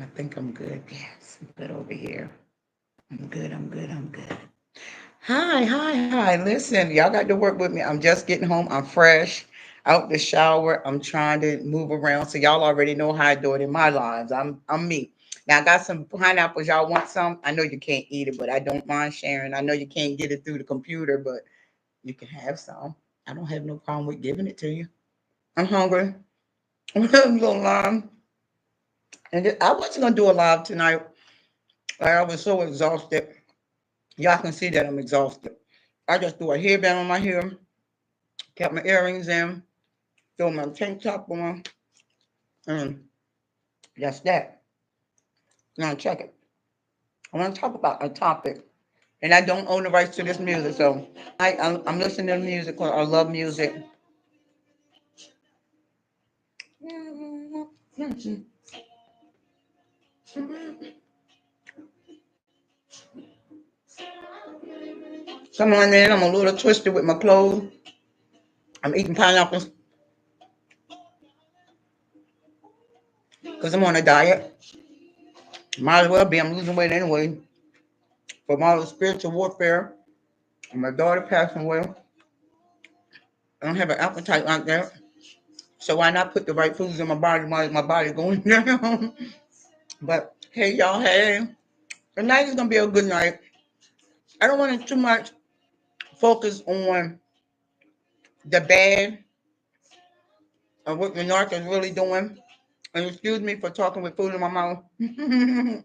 I think I'm good. Yes, I'm good over here. I'm good. I'm good. I'm good. Hi, hi, hi. Listen, y'all got to work with me. I'm just getting home. I'm fresh out the shower. I'm trying to move around. So y'all already know how I do it in my lives. I'm me. Now I got some pineapples. Y'all want some? I know you can't eat it, but I don't mind sharing. I know you can't get it through the computer, but you can have some. I don't have no problem with giving it to you. I'm hungry. I'm a little lime. And I wasn't gonna do a live tonight. I was so exhausted. Y'all can see that I'm exhausted. I just threw a headband on my hair, kept my earrings in, threw my tank top on, and that's that. Now check it. I want to talk about a topic, and I don't own the rights to this music, so I'm listening to music. 'Cause I love music. Come on, man. I'm a little twisted with my clothes. I'm eating pineapples because I'm on a diet. Might as well be. I'm losing weight anyway. From all the spiritual warfare, and my daughter passing away. I don't have an appetite like that. So why not put the right foods in my body while my body going down? But hey, y'all, hey, tonight is gonna be a good night. I don't want to too much focus on the bad of what the narc is really doing. And excuse me for talking with food in my mouth. I'm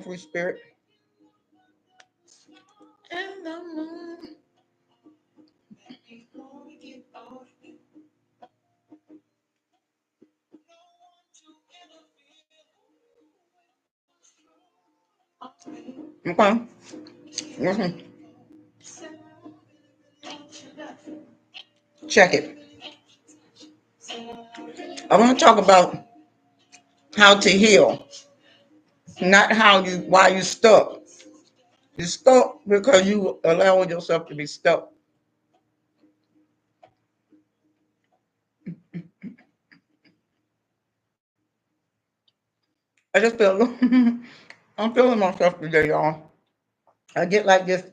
free spirit. And the moon. Okay, listen, check it. I want to talk about how to heal, not how you why you stuck. You're stuck because you allowing yourself to be stuck. I just feel I'm feeling myself today, y'all. I get like this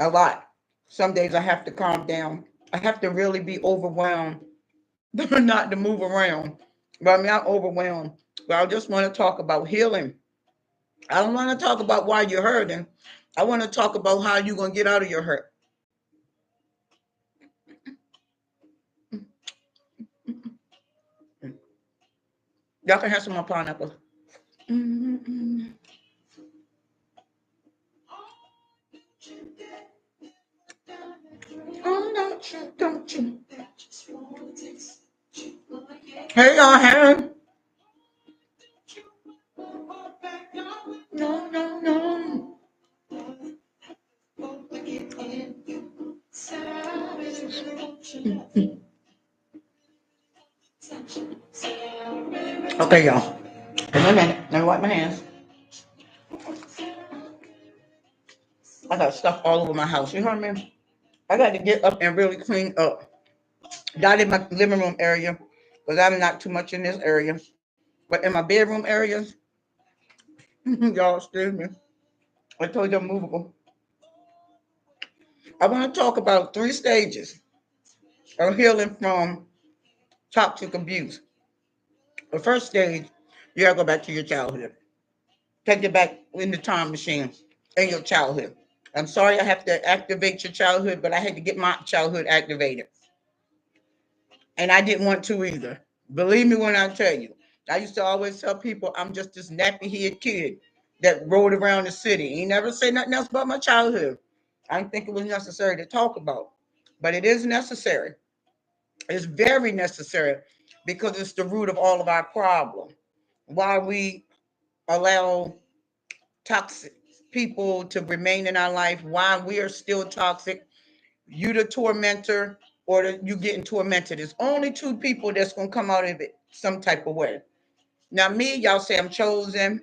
a lot. Some days I have to calm down. I have to really be overwhelmed, not to move around. But I'm not overwhelmed. But I just want to talk about healing. I don't want to talk about why you're hurting. I want to talk about how you're gonna get out of your hurt. Y'all can have some more pineapples. Mm-hmm. Oh, don't you, don't you. Hey, y'all, hey. No, no, no. Okay, y'all. Give me a minute. Let me wipe my hands. I got stuff all over my house. You heard me? I got to get up and really clean up. Not in my living room area, because I'm not too much in this area. But in my bedroom areas, y'all, excuse me. I told you I'm movable. I want to talk about 3 stages of healing from toxic abuse. The first stage, you gotta go back to your childhood. Take it back in the time machine in your childhood. I'm sorry I have to activate your childhood, but I had to get my childhood activated. And I didn't want to either. Believe me when I tell you. I used to always tell people I'm just this nappy head kid that rode around the city. He never said nothing else about my childhood. I didn't think it was necessary to talk about. But it is necessary. It's very necessary because it's the root of all of our problem. Why we allow toxic people to remain in our life, why we are still toxic, you the tormentor or you getting tormented. There's only 2 people that's gonna come out of it some type of way. Now me, y'all say I'm chosen.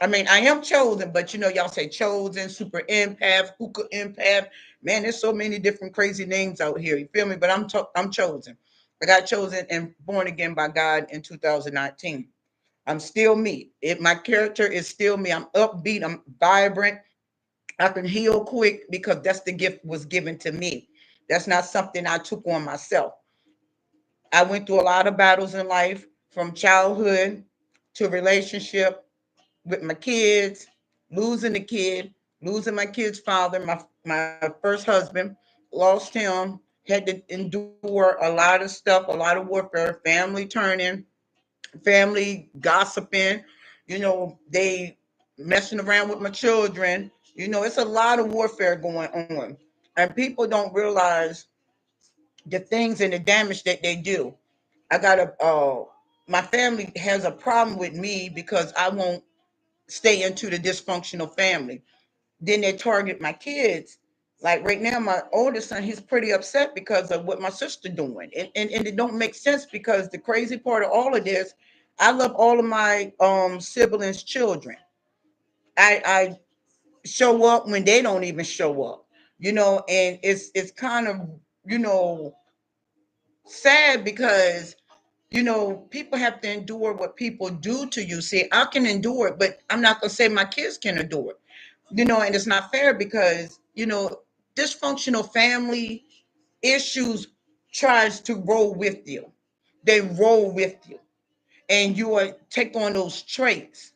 I mean, I am chosen, but y'all say chosen, super empath, hookah empath. Man, there's so many different crazy names out here. You feel me? But I'm chosen. I got chosen and born again by God in 2019. I'm still me. My character is still me. I'm upbeat. I'm vibrant. I can heal quick because that's the gift was given to me. That's not something I took on myself. I went through a lot of battles in life, from childhood to relationship with my kids, losing the kid, losing my kid's father, my first husband, lost him, had to endure a lot of stuff, a lot of warfare, family turning, family gossiping, they messing around with my children. It's a lot of warfare going on. And people don't realize the things and the damage that they do. I got my family has a problem with me because I won't stay into the dysfunctional family. Then they target my kids. Like right now, my oldest son, he's pretty upset because of what my sister doing. And it don't make sense because the crazy part of all of this, I love all of my siblings' children. I show up when they don't even show up. And it's kind of, you know, sad because people have to endure what people do to you. See, I can endure it, but I'm not gonna say my kids can endure it. And it's not fair because dysfunctional family issues tries to roll with you. They roll with you, and you are take on those traits.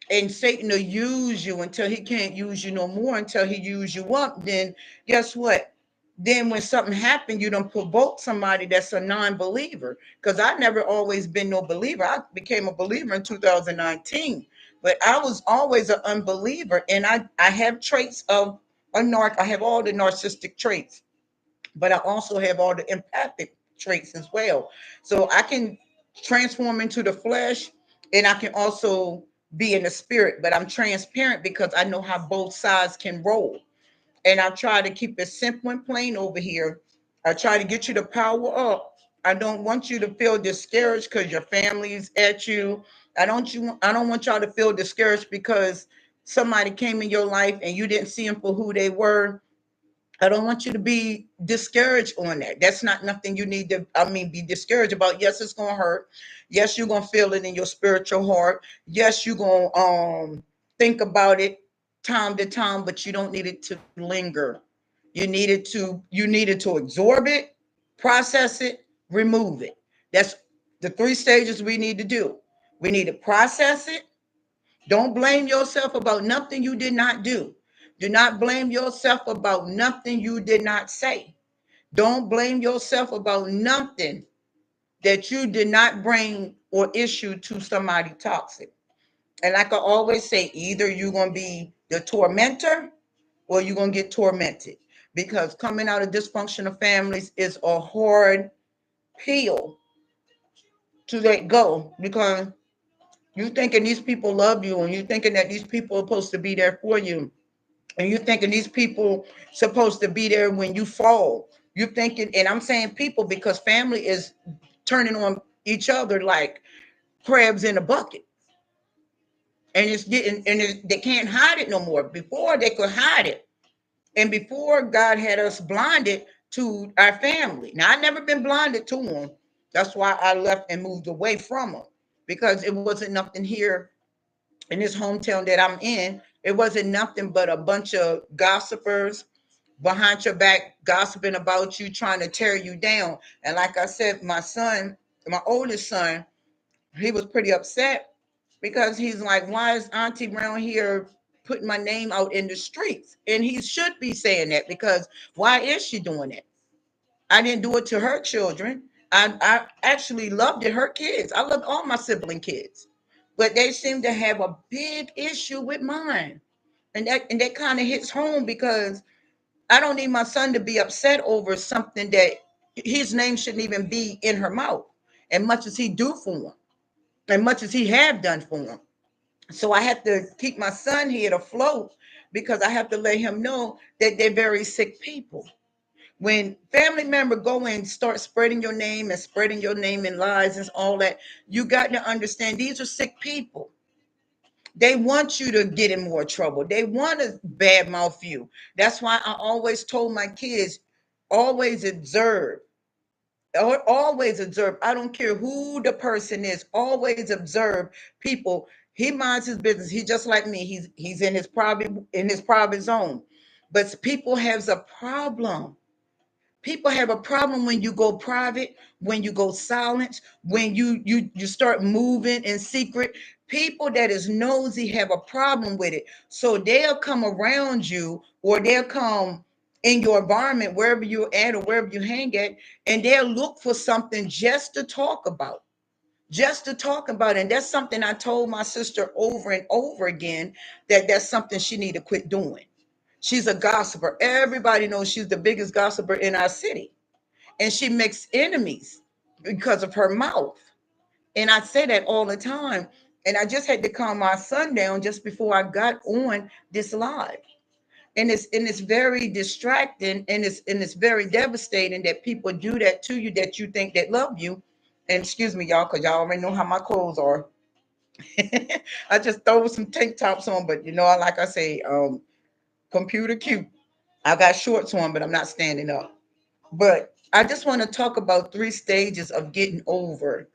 And Satan will use you until he can't use you no more, until he use you up. Then guess what? Then when something happened, you don't provoke somebody that's a non-believer. Because I never always been no believer. I became a believer in 2019. But I was always an unbeliever. And I have traits of a narc. I have all the narcissistic traits, but I also have all the empathic traits as well. So I can transform into the flesh, and I can also be in the spirit, but I'm transparent because I know how both sides can roll. And I try to keep it simple and plain over here. I try to get you to power up. I don't want you to feel discouraged because your family's at you. I don't want y'all to feel discouraged because somebody came in your life and you didn't see them for who they were. I don't want you to be discouraged on that. That's not nothing you need to, be discouraged about. Yes, it's gonna hurt. Yes, you're gonna feel it in your spiritual heart. Yes, you're gonna think about it time to time, but you don't need it to linger. You needed to absorb it, process it, remove it. That's the three stages we need to do. We need to process it. Don't blame yourself about nothing you did not do. Do not blame yourself about nothing you did not say. Don't blame yourself about nothing that you did not bring or issue to somebody toxic. And like I always say, either you're going to be the tormentor or you're going to get tormented. Because coming out of dysfunctional families is a hard pill to let go, because you thinking these people love you and you thinking that these people are supposed to be there for you, and you thinking these people supposed to be there when you fall. You thinking, and I'm saying people because family is turning on each other like crabs in a bucket, and it's getting they can't hide it no more. Before they could hide it, and before God had us blinded to our family. Now I never been blinded to them. That's why I left and moved away from them, because it wasn't nothing here in this hometown that I'm in. It wasn't nothing but a bunch of gossipers behind your back gossiping about you, trying to tear you down. And like I said, my son, my oldest son, he was pretty upset because he's like, why is Auntie Brown here putting my name out in the streets? And he should be saying that, because why is she doing it? I didn't do it to her children. I actually loved it, her kids. I loved all my sibling kids. But they seem to have a big issue with mine. And that kind of hits home, because I don't need my son to be upset over something that his name shouldn't even be in her mouth. And much as he do for him, and much as he have done for him. So I have to keep my son here afloat, because I have to let him know that they're very sick people. When family member go and start spreading your name and spreading your name in lies and all that, you got to understand these are sick people. They want you to get in more trouble. They want to badmouth you. That's why I always told my kids, always observe. Always observe. I don't care who the person is. Always observe people. He minds his business. He's just like me. He's in his private zone. But people has a problem. People have a problem when you go private, when you go silent, when you start moving in secret. People that is nosy have a problem with it. So they'll come around you, or they'll come in your environment, wherever you're at or wherever you hang at, and they'll look for something just to talk about. Just to talk about it. And that's something I told my sister over and over again, that that's something she need to quit doing. She's a gossiper. Everybody knows she's the biggest gossiper in our city. And she makes enemies because of her mouth. And I say that all the time. And I just had to calm my son down just before I got on this live. And it's very distracting, and it's very devastating that people do that to you, that you think that love you. And excuse me, y'all, because y'all already know how my clothes are. I just throw some tank tops on, but like I say, computer cute. I got shorts on, but I'm not standing up. But I just want to talk about three stages of getting over,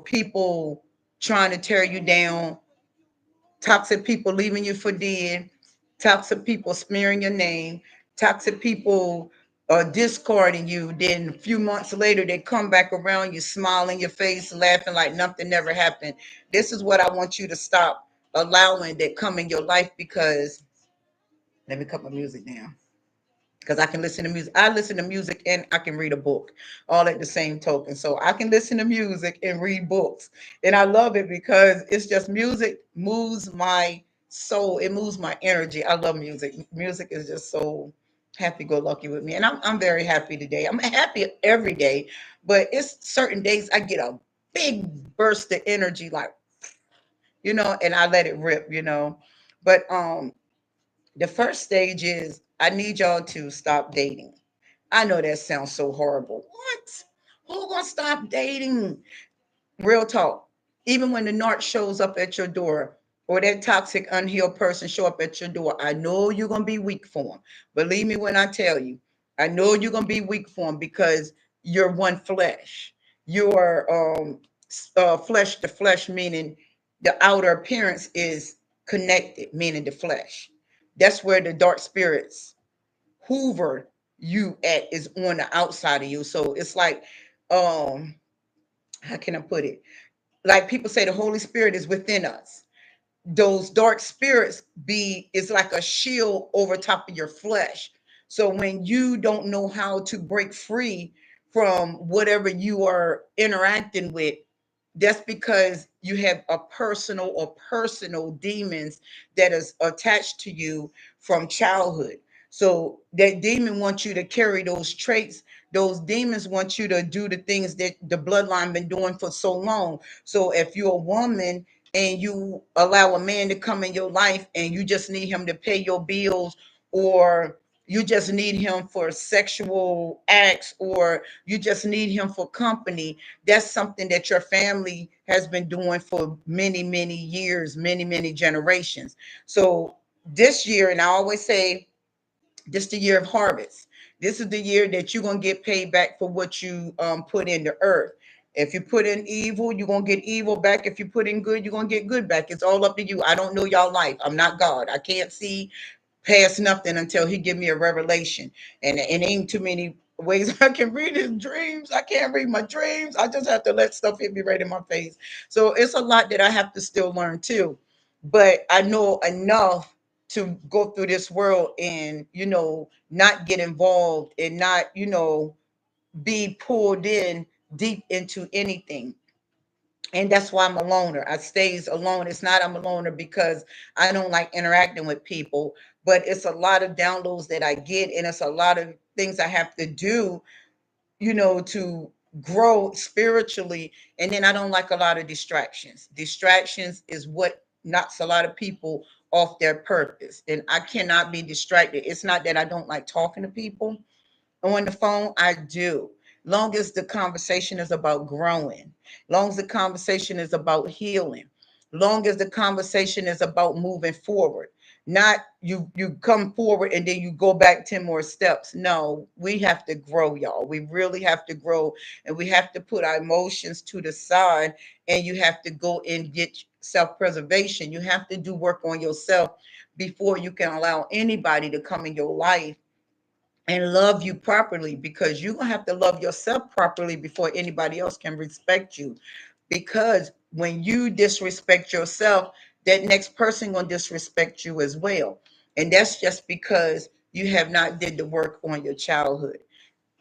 people trying to tear you down, toxic people leaving you for dead, toxic people smearing your name, toxic people discarding you. Then a few months later, they come back around you, smiling your face, laughing like nothing never happened. This is what I want you to stop allowing that come in your life, because let me cut my music down, because I can listen to music. I listen to music and I can read a book all at the same token. So I can listen to music and read books. And I love it because it's just music moves my soul. It moves my energy. I love music. Music is just so happy go lucky with me. And I'm very happy today. I'm happy every day, but it's certain days I get a big burst of energy, like, and I let it rip. But the first stage is I need y'all to stop dating. I know that sounds so horrible. What? Who gonna stop dating? Real talk. Even when the narc shows up at your door, or that toxic, unhealed person show up at your door, I know you're gonna be weak for them. Believe me when I tell you, I know you're gonna be weak for them, because you're one flesh. You're flesh to flesh, meaning the outer appearance is connected, meaning the flesh. That's where the dark spirits hoover you at, is on the outside of you. So it's like, um, how can I put it? Like people say, the Holy Spirit is within us. Those dark spirits be is like a shield over top of your flesh. So when you don't know how to break free from whatever you are interacting with, that's because you have a personal demons that is attached to you from childhood. So that demon wants you to carry those traits. Those demons want you to do the things that the bloodline been doing for so long. So if you're a woman and you allow a man to come in your life, and you just need him to pay your bills, or you just need him for sexual acts, or you just need him for company, that's something that your family has been doing for many, many years, many, many generations. So this year, and I always say, this is the year of harvest. This is the year that you're gonna get paid back for what you put in the earth. If you put in evil, you're gonna get evil back. If you put in good, you're gonna get good back. It's all up to you. I don't know y'all life. I'm not God. I can't see past nothing until he give me a revelation. And it ain't too many ways I can read his dreams. I can't read my dreams. I just have to let stuff hit me right in my face. So it's a lot that I have to still learn too. But I know enough to go through this world and, not get involved, and not, be pulled in deep into anything. And that's why I'm a loner. I stays alone. It's not I'm a loner because I don't like interacting with people, but it's a lot of downloads that I get, and it's a lot of things I have to do, to grow spiritually. And then I don't like a lot of distractions. Distractions is what knocks a lot of people off their purpose. And I cannot be distracted. It's not that I don't like talking to people on the phone. I do. Long as the conversation is about growing, long as the conversation is about healing, long as the conversation is about moving forward. Not you come forward and then you go back 10 more steps. No, we have to grow, y'all. We really have to grow, and we have to put our emotions to the side, and you have to go and get self-preservation. You have to do work on yourself before you can allow anybody to come in your life and love you properly, because you're going to have to love yourself properly before anybody else can respect you. Because when you disrespect yourself, that next person going to disrespect you as well. And that's just because you have not did the work on your childhood.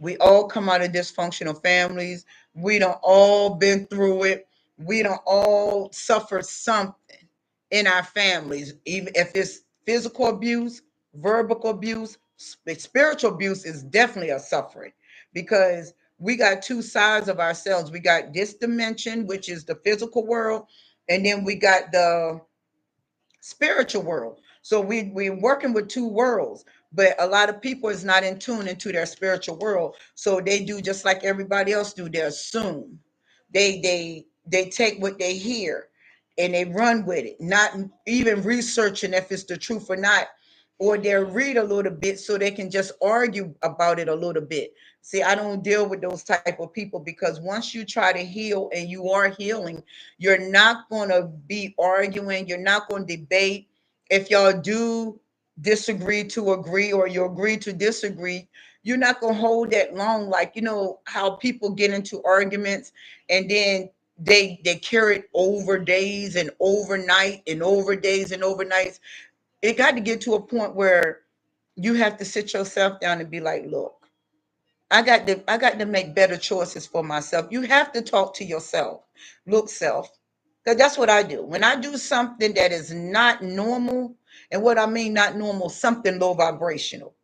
We all come out of dysfunctional families. We don't all been through it. We don't all suffer something in our families, even if it's physical abuse, verbal abuse, spiritual abuse is definitely a suffering, because we got two sides of ourselves. We got this dimension, which is the physical world, and then we got the spiritual world. So we're working with two worlds, but a lot of people is not in tune into their spiritual world. So they do just like everybody else do. They assume. They take what they hear and they run with it, not even researching if it's the truth or not. Or they'll read a little bit so they can just argue about it a little bit. See, I don't deal with those type of people, because once you try to heal, and you are healing, you're not going to be arguing. You're not going to debate. If y'all do disagree to agree, or you agree to disagree, you're not going to hold that long. Like, you know how people get into arguments, and then they carry it over days and overnight and over days and overnights. It got to get to a point where you have to sit yourself down and be like, look, I got to make better choices for myself. You have to talk to yourself. Look, self. Because that's what I do. When I do something that is not normal, and what I mean not normal, something low vibrational,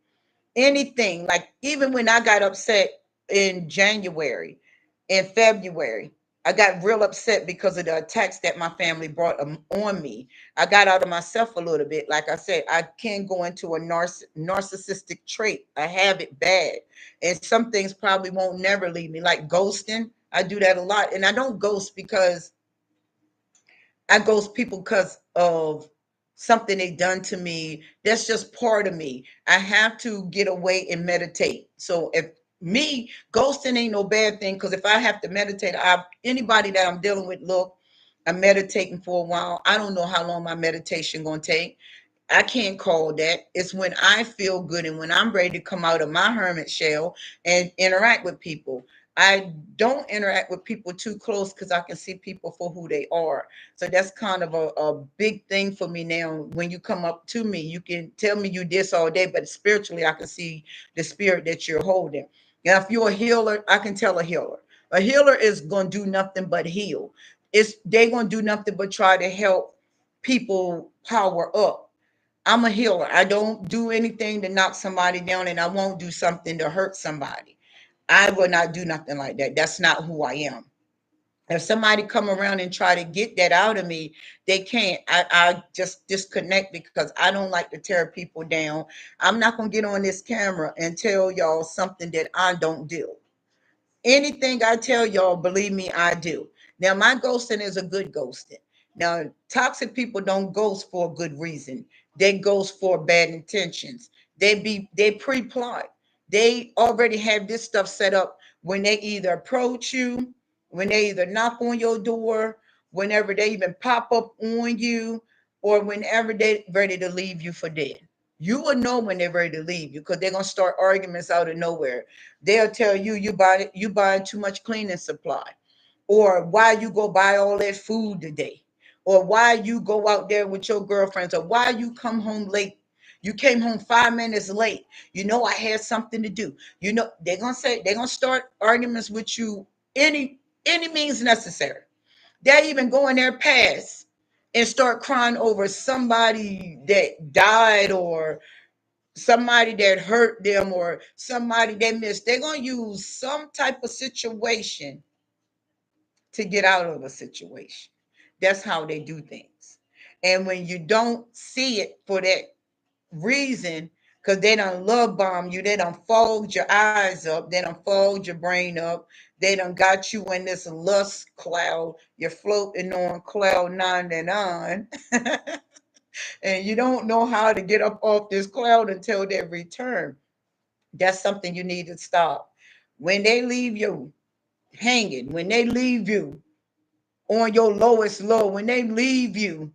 anything, like even when I got upset in January, in February, I got real upset because of the attacks that my family brought on me. I got out of myself a little bit. Like I said, I can go into a narcissistic trait. I have it bad, and some things probably won't never leave me, like ghosting. I do that a lot, and I don't ghost because I ghost people because of something they done to me. That's just part of me. I have to get away and meditate. So if me ghosting ain't no bad thing, because if I have to meditate, anybody that I'm dealing with, look, I'm meditating for a while. I don't know how long my meditation gonna take. I can't call that. It's when I feel good and when I'm ready to come out of my hermit shell and interact with people. I don't interact with people too close, because I can see people for who they are. So that's kind of a big thing for me now. When you come up to me, you can tell me you this all day, but spiritually, I can see the spirit that you're holding. Now, if you're a healer, I can tell a healer. A healer is going to do nothing but heal. They're going to do nothing but try to help people power up. I'm a healer. I don't do anything to knock somebody down, and I won't do something to hurt somebody. I will not do nothing like that. That's not who I am. If somebody come around and try to get that out of me, they can't. I just disconnect, because I don't like to tear people down. I'm not going to get on this camera and tell y'all something that I don't do. Anything I tell y'all, believe me, I do. Now, my ghosting is a good ghosting. Now, toxic people don't ghost for a good reason. They ghost for bad intentions. They pre-plot. They already have this stuff set up when they either approach you, when they either knock on your door, whenever they even pop up on you, or whenever they ready to leave you for dead. You will know when they're ready to leave you, because they're gonna start arguments out of nowhere. They'll tell you you buying too much cleaning supply, or why you go buy all that food today, or why you go out there with your girlfriends, or why you come home late. You came home 5 minutes late. You know I had something to do. You know they're gonna start arguments with you any means necessary. They even go in their past and start crying over somebody that died, or somebody that hurt them, or somebody they missed. They're going to use some type of situation to get out of a situation. That's how they do things. And when you don't see it for that reason, because they done love bomb you, they done fogged your eyes up, they done fogged your brain up, they done got you in this lust cloud. You're floating on cloud nine and on. and you don't know how to get up off this cloud until they return. That's something you need to stop. When they leave you hanging, when they leave you on your lowest low, when they leave you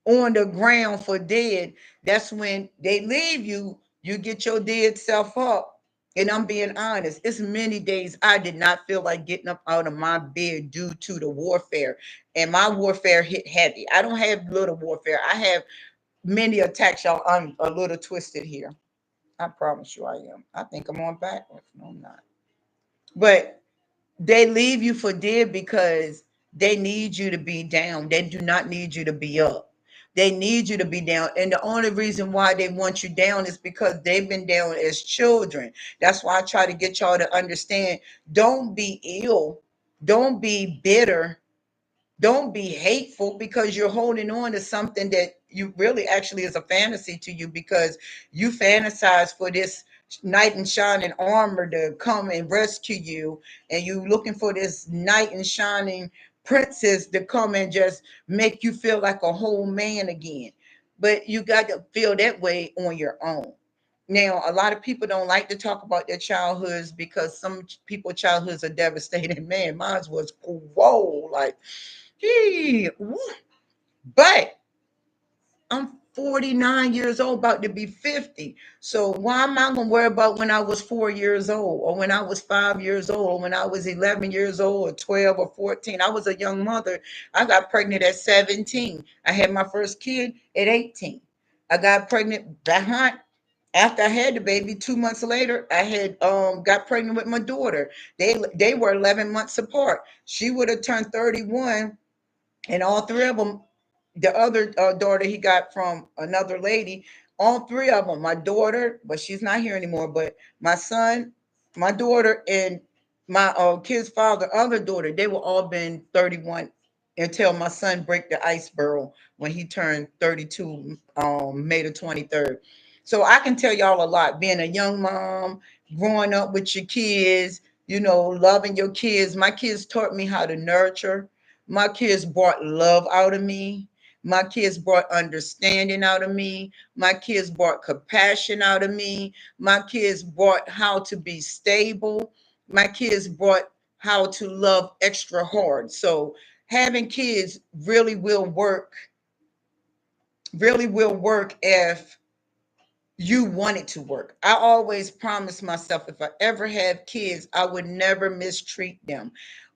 on the ground for dead, that's when they leave you. You get your dead self up. And I'm being honest, it's many days I did not feel like getting up out of my bed due to the warfare. And my warfare hit heavy. I don't have little warfare. I have many attacks, y'all. I'm a little twisted here. I promise you I am. I think I'm on backwards. No, I'm not. But they leave you for dead because they need you to be down. They do not need you to be up. They need you to be down. And the only reason why they want you down is because they've been down as children. That's why I try to get y'all to understand, don't be ill. Don't be bitter. Don't be hateful because you're holding on to something that you really actually is a fantasy to you, because you fantasize for this knight in shining armor to come and rescue you, and you looking for this knight in shining princess to come and just make you feel like a whole man again. But you got to feel that way on your own. Now, a lot of people don't like to talk about their childhoods because some people childhoods are devastating. Man, mine was whoa, like Gee, but I'm 49 years old, about to be 50. So why am I going to worry about when I was 4 years old, or when I was 5 years old, or when I was 11 years old, or 12 or 14? I was a young mother. I got pregnant at 17. I had my first kid at 18. I got pregnant behind after I had the baby. 2 months later, I had got pregnant with my daughter. They were 11 months apart. She would have turned 31, and all three of them, the other daughter he got from another lady, all three of them, my daughter, but she's not here anymore, but my son, my daughter, and my kid's father, other daughter, they were all been 31 until my son break the ice barrel when he turned 32, May the 23rd. So I can tell y'all a lot, being a young mom, growing up with your kids, loving your kids. My kids taught me how to nurture. My kids brought love out of me. My kids brought understanding out of me. My kids brought compassion out of me. My kids brought how to be stable. My kids brought how to love extra hard. So having kids really will work if you want it to work. I always promise myself, if I ever have kids, I would never mistreat them.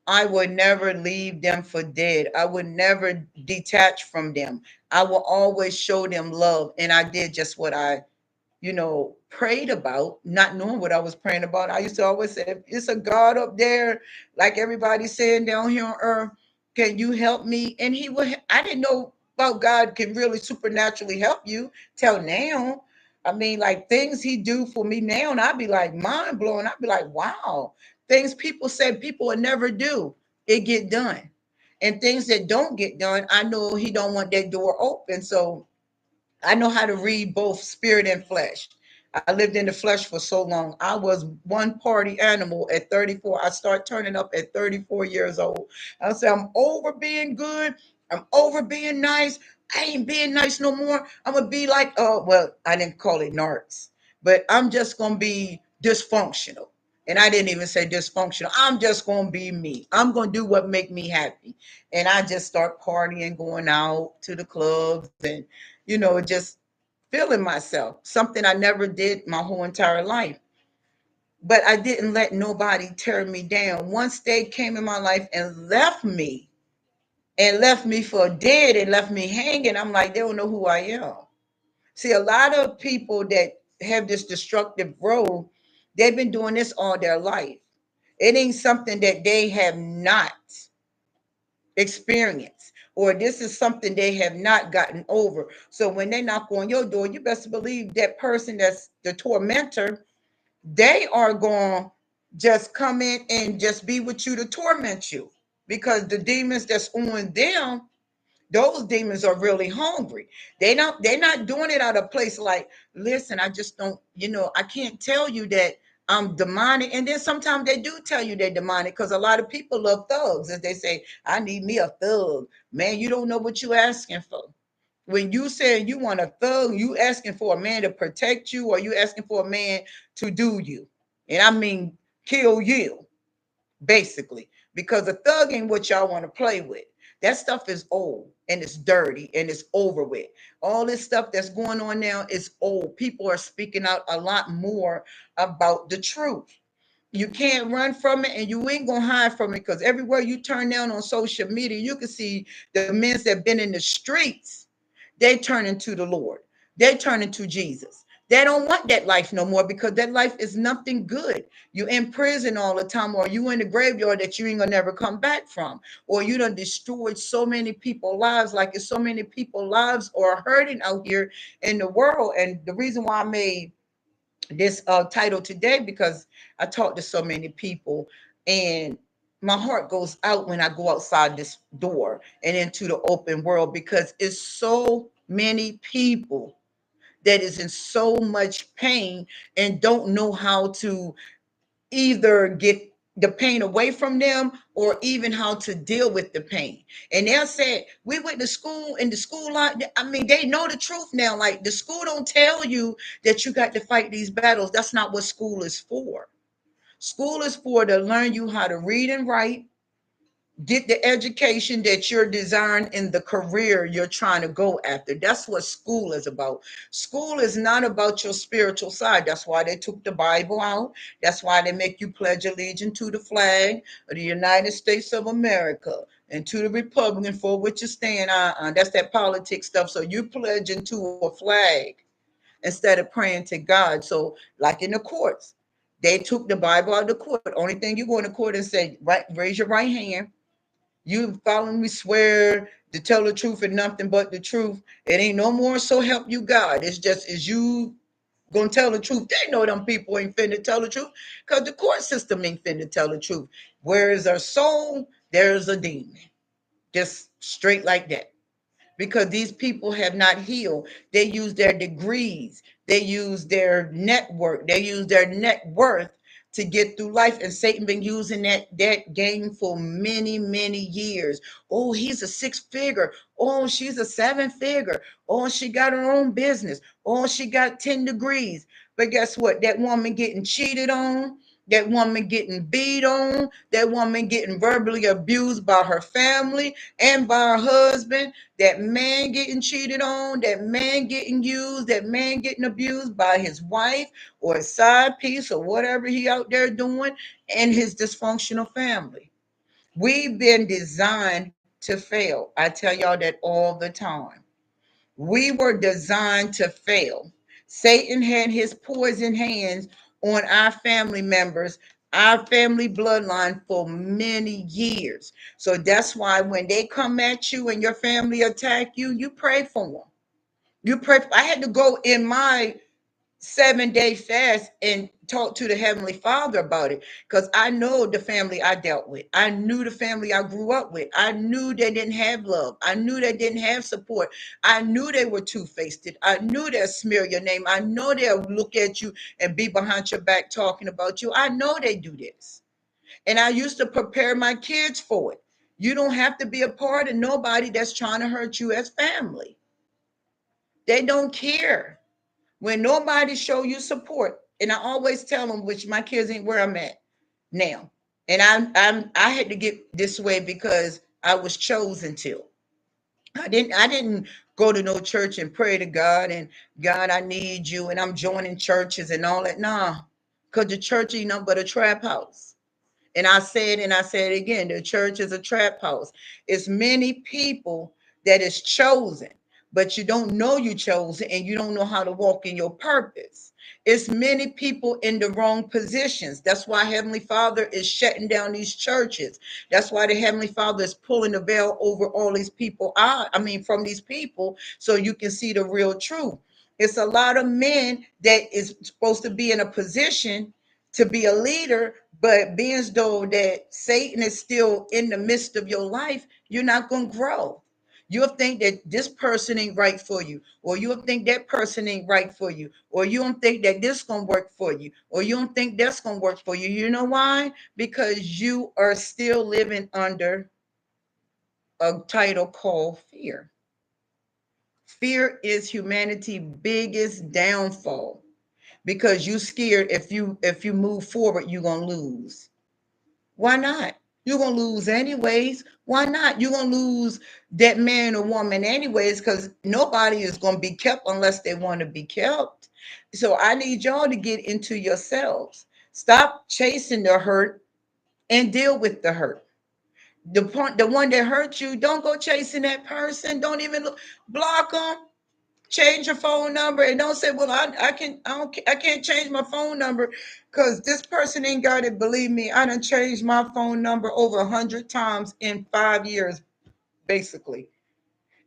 I would never leave them for dead. I would never detach from them. I will always show them love. And I did just what I prayed about, not knowing what I was praying about. I used to always say, it's a God up there, like everybody's saying down here on earth. Can you help me? And he would, I didn't know about God can really supernaturally help you till now. I mean, like things he do for me now, and I'd be like mind blowing. I'd be like, wow, things people said people would never do, it get done. And things that don't get done, I know he don't want that door open. So I know how to read both spirit and flesh. I lived in the flesh for so long. I was one party animal at 34. I start turning up at 34 years old. I say I'm over being good. I'm over being nice. I ain't being nice no more. I'm gonna be like, well, I didn't call it narcs, but I'm just gonna be dysfunctional. And I didn't even say dysfunctional. I'm just gonna be me. I'm gonna do what make me happy. And I just start partying, going out to the clubs, and just feeling myself, something I never did my whole entire life. But I didn't let nobody tear me down. Once they came in my life and left me for dead and left me hanging, I'm like, they don't know who I am. See, a lot of people that have this destructive road, they've been doing this all their life. It ain't something that they have not experienced, or this is something they have not gotten over. So when they knock on your door, you best believe that person that's the tormentor, they are going to just come in and just be with you to torment you, because the demons that's on them, those demons are really hungry. They're not doing it out of place like, listen, I just don't, I can't tell you that I'm demonic. And then sometimes they do tell you they're demonic, because a lot of people love thugs. As they say, I need me a thug. Man, you don't know what you're asking for. When you say you want a thug, you asking for a man to protect you, or you asking for a man to do you. And I mean kill you, basically. Because a thug ain't what y'all want to play with. That stuff is old and it's dirty and it's over with. All this stuff that's going on now is old. People are speaking out a lot more about the truth. You can't run from it, and you ain't gonna hide from it, because everywhere you turn down on social media, you can see the men that been in the streets. They turn into the Lord. They turn into Jesus. They don't want that life no more, because that life is nothing good. You in prison all the time, or you in the graveyard that you ain't gonna never come back from, or you done destroyed so many people's lives. Like it's so many people's lives are hurting out here in the world. And the reason why I made this title today, because I talk to so many people, and my heart goes out when I go outside this door and into the open world, because it's so many people that is in so much pain and don't know how to either get the pain away from them, or even how to deal with the pain. And they'll say, we went to school, and the school line, I mean, they know the truth now. Like, the school don't tell you that you got to fight these battles. That's not what school is for. School is for to learn you how to read and write, get the education that you're desiring in the career you're trying to go after. That's what school is about. School is not about your spiritual side. That's why they took the Bible out. That's why they make you pledge allegiance to the flag of the United States of America and to the Republican for which you stand. That's that politics stuff. So you're pledging to a flag instead of praying to God. So, like in the courts, they took the Bible out of the court. Only thing you go in the court and say, right, raise your right hand. You solemnly swear to tell the truth and nothing but the truth. It ain't no more, so help you God. It's just, is you gonna tell the truth? They know them people ain't finna tell the truth, because the court system ain't finna tell the truth. Where is our soul, there's a demon. Just straight like that, because these people have not healed. They use their degrees, they use their network, they use their net worth to get through life. And Satan been using that game for many, many years. Oh, he's a six figure. Oh, she's a seven figure. Oh, she got her own business. Oh, she got 10 degrees. But guess what? That woman getting cheated on, that woman getting beat on, that woman getting verbally abused by her family and by her husband, that man getting cheated on, that man getting used, that man getting abused by his wife or his side piece or whatever he out there doing, and his dysfunctional family. We've been designed to fail. I tell y'all that all the time. We were designed to fail. Satan had his poison hands on our family members, our family bloodline for many years. So that's why when they come at you and your family attack you, you pray for them. You pray. I had to go in my 7 day fast and talk to the Heavenly Father about it, because I know the family I dealt with. I knew the family I grew up with. I knew they didn't have love. I knew they didn't have support. I knew they were two-faced. I knew they'll smear your name. I know they'll look at you and be behind your back talking about you. I know they do this. And I used to prepare my kids for it. You don't have to be a part of nobody that's trying to hurt you as family. They don't care. When nobody show you support, and I always tell them, which my kids ain't where I'm at now, and I had to get this way because I was chosen to. I didn't go to no church and pray to God and, God, I need you, and I'm joining churches and all that. Nah, because the church ain't nothing but a trap house. And I said, and I said it again, the church is a trap house. It's many people that is chosen, but you don't know you chosen, and you don't know how to walk in your purpose. It's many people in the wrong positions. That's why Heavenly Father is shutting down these churches. That's why the Heavenly Father is pulling the veil over all these people out. I mean, from these people, so you can see the real truth. It's a lot of men that is supposed to be in a position to be a leader, but being as though that Satan is still in the midst of your life, you're not going to grow. You'll think that this person ain't right for you, or you'll think that person ain't right for you, or you don't think that this gonna work for you, or you don't think that's gonna work for you. You know why? Because you are still living under a title called fear. Fear is humanity's biggest downfall because you scared if you move forward, you're gonna lose. Why not? You're gonna lose anyways. Why not? You're gonna lose that man or woman anyways, because nobody is gonna be kept unless they want to be kept. So I need y'all to get into yourselves. Stop chasing the hurt and deal with the hurt. The one that hurt you, don't go chasing that person. Don't even look, block them. Change your phone number and don't say, "Well, I can't change my phone number because this person ain't got it." Believe me, I done changed my phone number over 100 times in 5 years, basically.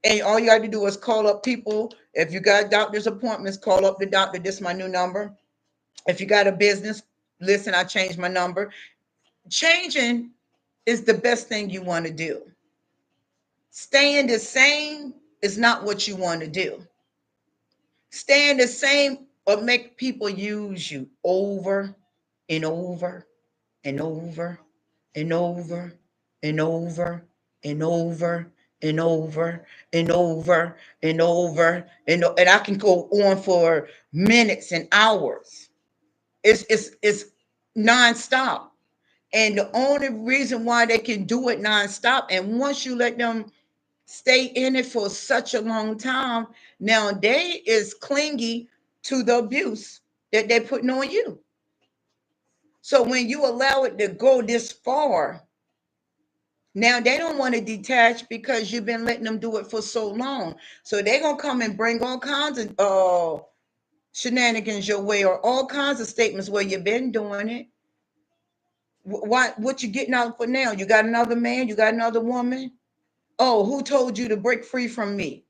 And all you got to do is call up people. If you got doctor's appointments, call up the doctor. This is my new number. If you got a business, listen, I changed my number. Changing is the best thing you want to do. Staying the same is not what you want to do. Staying the same or make people use you over and over and over and over and over and over and over and over and over and I can go on for minutes and hours. It's nonstop. And the only reason why they can do it nonstop, and once you let them stay in it for such a long time, now they is clingy to the abuse that they're putting on you. So when you allow it to go this far, now they don't want to detach because you've been letting them do it for so long. So they're gonna come and bring all kinds of shenanigans your way or all kinds of statements where you've been doing it. What you getting out for now? You got another man, you got another woman. Oh, who told you to break free from me?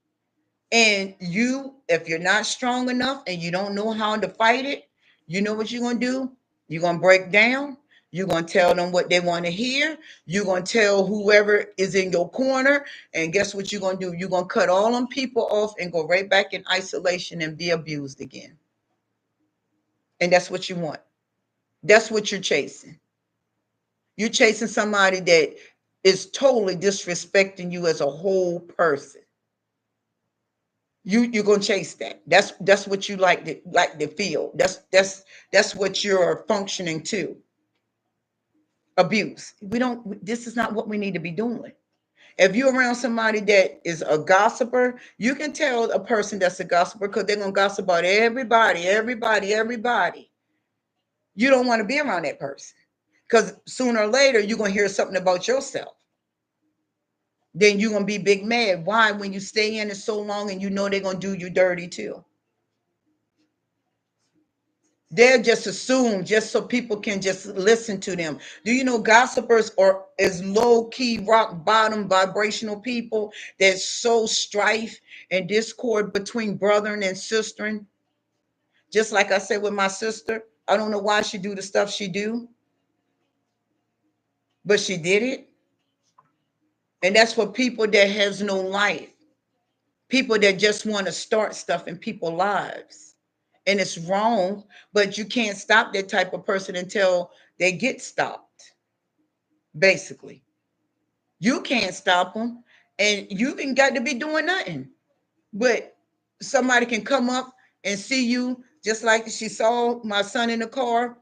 And you, if you're not strong enough and you don't know how to fight it, you know what you're going to do? You're going to break down. You're going to tell them what they want to hear. You're going to tell whoever is in your corner. And guess what you're going to do? You're going to cut all them people off and go right back in isolation and be abused again. And that's what you want. That's what you're chasing. You're chasing somebody that is totally disrespecting you as a whole person. You're gonna chase that. That's what you like to feel. That's what you're functioning to. Abuse. We don't. This is not what we need to be doing. If you're around somebody that is a gossiper, you can tell a person that's a gossiper because they're gonna gossip about everybody, everybody, everybody. You don't want to be around that person because sooner or later you're gonna hear something about yourself. Then you're gonna be big mad. Why? When you stay in it so long and you know they're gonna do you dirty too. They're just assumed just so people can just listen to them. Do you know gossipers are as low key rock bottom vibrational people that sow strife and discord between brethren and sistren? Just like I said with my sister, I don't know why she do the stuff she do, but she did it. And that's for people that has no life. People that just want to start stuff in people's lives. And it's wrong, but you can't stop that type of person until they get stopped. Basically, you can't stop them, and you ain't got to be doing nothing. But somebody can come up and see you, just like she saw my son in the car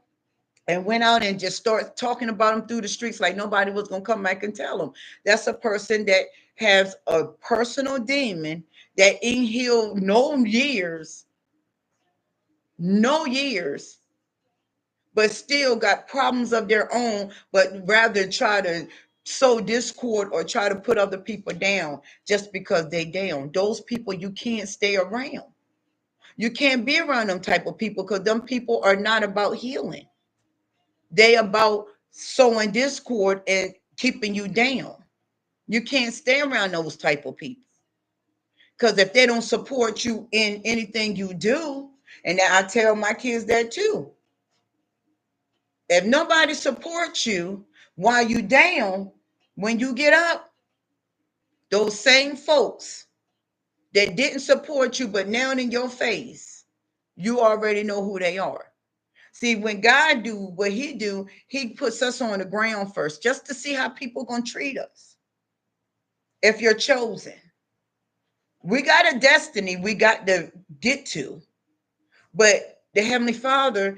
and went out and just start talking about him through the streets like nobody was gonna come back and tell him. That's a person that has a personal demon that ain't healed no years, but still got problems of their own, but rather try to sow discord or try to put other people down just because they down. Those people you can't stay around. You can't be around them type of people because them people are not about healing. They about sowing discord and keeping you down. You can't stay around those type of people because if they don't support you in anything you do, and I tell my kids that too. If nobody supports you while you down, when you get up, those same folks that didn't support you but now in your face, you already know who they are. See, when God do what he do, he puts us on the ground first just to see how people gonna treat us. If you're chosen, We got a destiny we got to get to, but the Heavenly Father,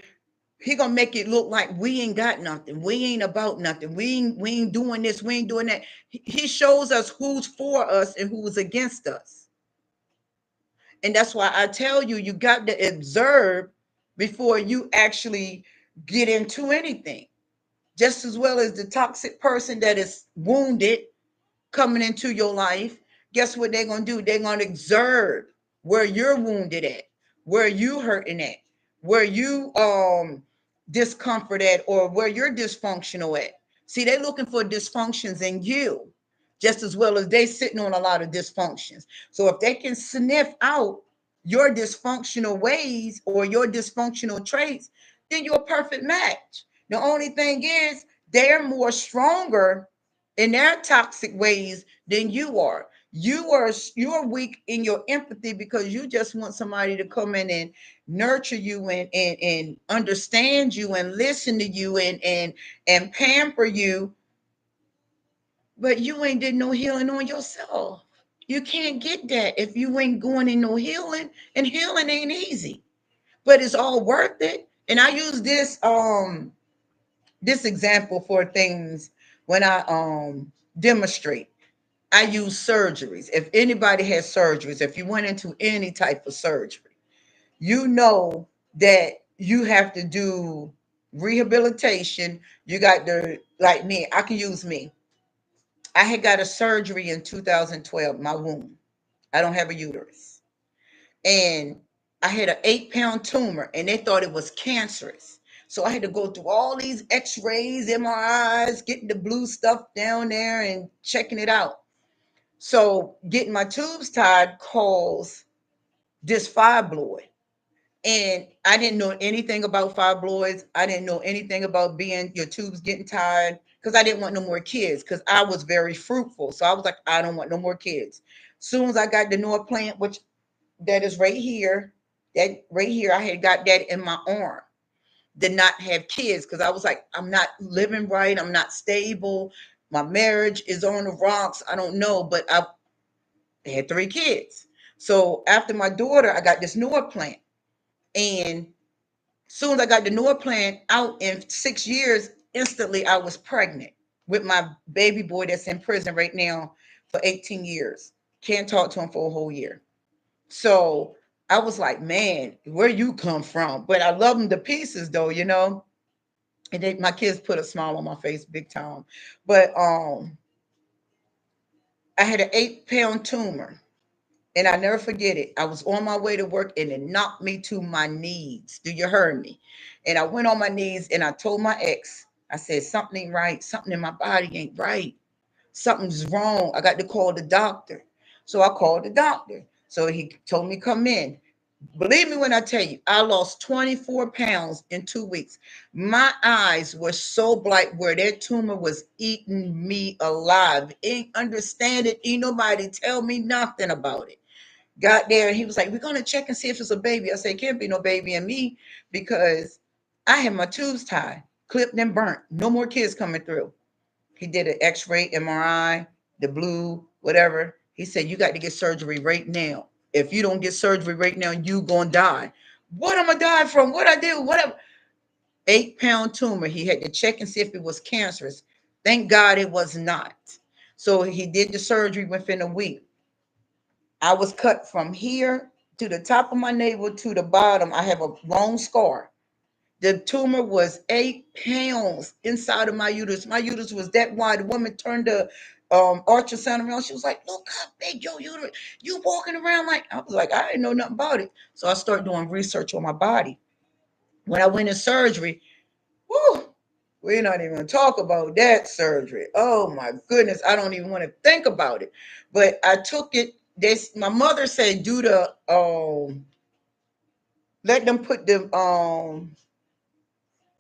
He gonna make it look like we ain't got nothing. We ain't about nothing. We ain't doing this. We ain't doing that. He shows us who's for us and who's against us. And that's why I tell you, you got to observe before you actually get into anything. Just as well as the toxic person that is wounded coming into your life, guess what they're going to do? They're going to observe where you're wounded at, where you hurting at, where you discomfort at, or where you're dysfunctional at. See, they're looking for dysfunctions in you just as well as they sitting on a lot of dysfunctions. So if they can sniff out your dysfunctional ways or your dysfunctional traits, then you're a perfect match. The only thing is they're more stronger in their toxic ways than you are. You're weak in your empathy because you just want somebody to come in and nurture you and understand you and listen to you and pamper you, but you ain't did no healing on yourself. You can't get that if you ain't going in no healing, and healing ain't easy, but it's all worth it. And I use this example for things when I demonstrate. I use surgeries. If anybody has surgeries, if you went into any type of surgery, you know that you have to do rehabilitation. You got to, like me, I can use me. I had got a surgery in 2012, my womb. I don't have a uterus. And I had an 8-pound tumor, and they thought it was cancerous. So I had to go through all these x-rays, MRIs, getting the blue stuff down there and checking it out. So getting my tubes tied caused this fibroid. And I didn't know anything about fibroids. I didn't know anything about being your tubes getting tied because I didn't want no more kids because I was very fruitful. So I was like, I don't want no more kids. Soon as I got the North plant, which that is right here, that right here, I had got that in my arm. Did not have kids because I was like, I'm not living right. I'm not stable. My marriage is on the rocks. I don't know, but I had 3 kids. So after my daughter, I got this North plant. And soon as I got the North plant out in 6 years, instantly I was pregnant with my baby boy that's in prison right now for 18 years. Can't talk to him for a whole year. So I was like, man, where you come from? But I love them to pieces though, you know. And my kids put a smile on my face big time. But I had an 8-pound tumor. And I never forget it. I was on my way to work and it knocked me to my knees. Do you hear me? And I went on my knees and I told my ex, I said, something ain't right. Something in my body ain't right. Something's wrong. I got to call the doctor. So I called the doctor. So he told me come in. Believe me when I tell you, I lost 24 pounds in 2 weeks. My eyes were so black where that tumor was eating me alive. Ain't understand it. Ain't nobody tell me nothing about it. Got there and he was like, we're going to check and see if it's a baby. I said, it can't be no baby in me because I had my tubes tied, clipped and burnt. No more kids coming through. He did an x-ray, MRI, the blue, whatever. He said, you got to get surgery right now. If you don't get surgery right now, you going to die. What am I dying from? What I do? Whatever. 8-pound tumor. He had to check and see if it was cancerous. Thank God it was not. So he did the surgery within a week. I was cut from here to the top of my navel to the bottom. I have a long scar. The tumor was 8 pounds inside of my uterus. My uterus was that wide. The woman turned the ultrasound around. She was like, look how big your uterus. You walking around like, I was like, I didn't know nothing about it. So I started doing research on my body. When I went in surgery, whew, we're not even gonna talk about that surgery. Oh my goodness, I don't even want to think about it. But I took it. This my mother said, do the let them put the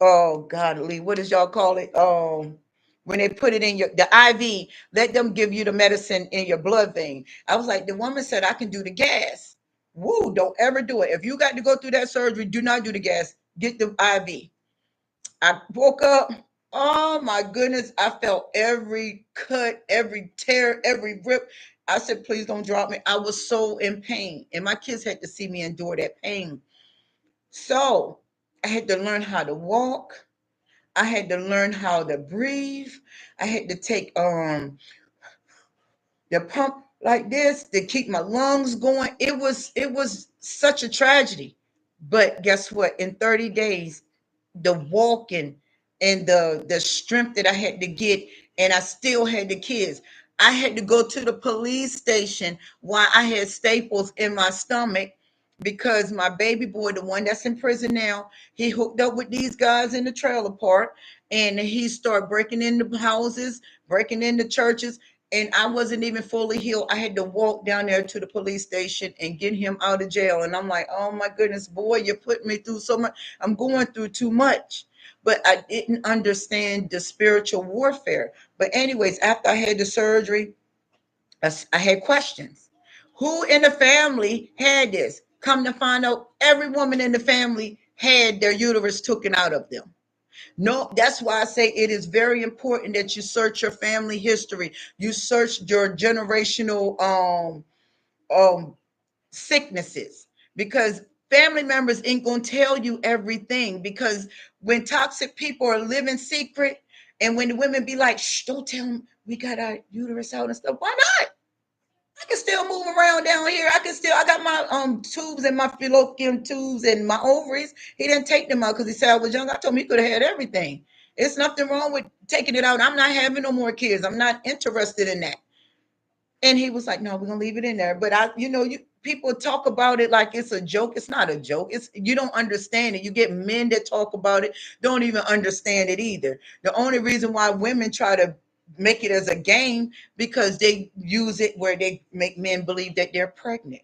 oh godly, what does y'all call it? When they put it in your the IV, let them give you the medicine in your blood vein. I was like, the woman said I can do the gas. Woo, don't ever do it. If you got to go through that surgery, do not do the gas. Get the IV. I woke up. Oh my goodness. I felt every cut, every tear, every rip. I said, please don't drop me. I was so in pain, and my kids had to see me endure that pain. So I had to learn how to walk. I had to learn how to breathe. I had to take the pump like this to keep my lungs going. It was such a tragedy. But guess what? In 30 days, the walking and the strength that I had to get, and I still had the kids. I had to go to the police station while I had staples in my stomach because my baby boy, the one that's in prison now, he hooked up with these guys in the trailer park, and he started breaking into houses, breaking into churches, and I wasn't even fully healed. I had to walk down there to the police station and get him out of jail. And I'm like, oh my goodness, boy, you put me through so much. I'm going through too much. But I didn't understand the spiritual warfare. But, anyways, after I had the surgery, I had questions. Who in the family had this? Come to find out, every woman in the family had their uterus taken out of them. No, that's why I say it is very important that you search your family history. You search your generational um sicknesses, because family members ain't gonna tell you everything, because when toxic people are living secret, and when the women be like, shh, don't tell them we got our uterus out and stuff. Why not? I can still move around down here. I got my tubes and my fallopian tubes and my ovaries. He didn't take them out because he said I was young. I told him he could have had everything. It's nothing wrong with taking it out. I'm not having no more kids. I'm not interested in that. And he was like, no, we're gonna leave it in there. But you people talk about it like it's a joke. It's not a joke. It's, you don't understand it. You get men that talk about it, don't even understand it either. The only reason why women try to make it as a game, because they use it where they make men believe that they're pregnant.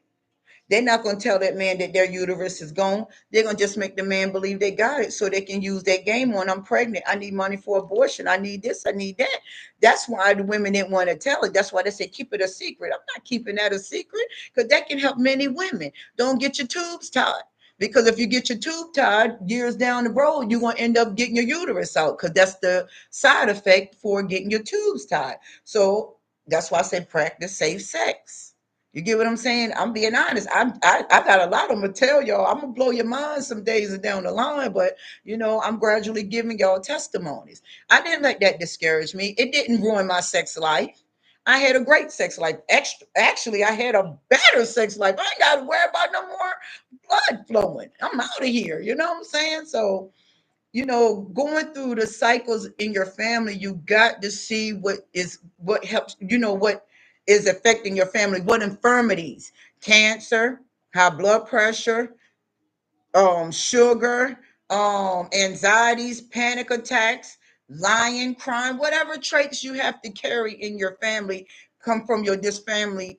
They're not going to tell that man that their uterus is gone. They're going to just make the man believe they got it so they can use that game on, I'm pregnant. I need money for abortion. I need this. I need that. That's why the women didn't want to tell it. That's why they say keep it a secret. I'm not keeping that a secret, because that can help many women. Don't get your tubes tied. Because if you get your tube tied years down the road, you're going to end up getting your uterus out, because that's the side effect for getting your tubes tied. So that's why I say practice safe sex. You get what I'm saying? I'm being honest. I got a lot. I'm gonna tell y'all. I'm gonna blow your mind some days down the line, but I'm gradually giving y'all testimonies. I didn't let that discourage me. It didn't ruin my sex life. I had a great sex life. Actually, I had a better sex life. I ain't got to worry about no more blood flowing. I'm out of here. You know what I'm saying? So going through the cycles in your family, you got to see what helps, what is affecting your family, what infirmities, cancer, high blood pressure, sugar, anxieties, panic attacks, lying, crime, whatever traits you have to carry in your family come from your dysfunctional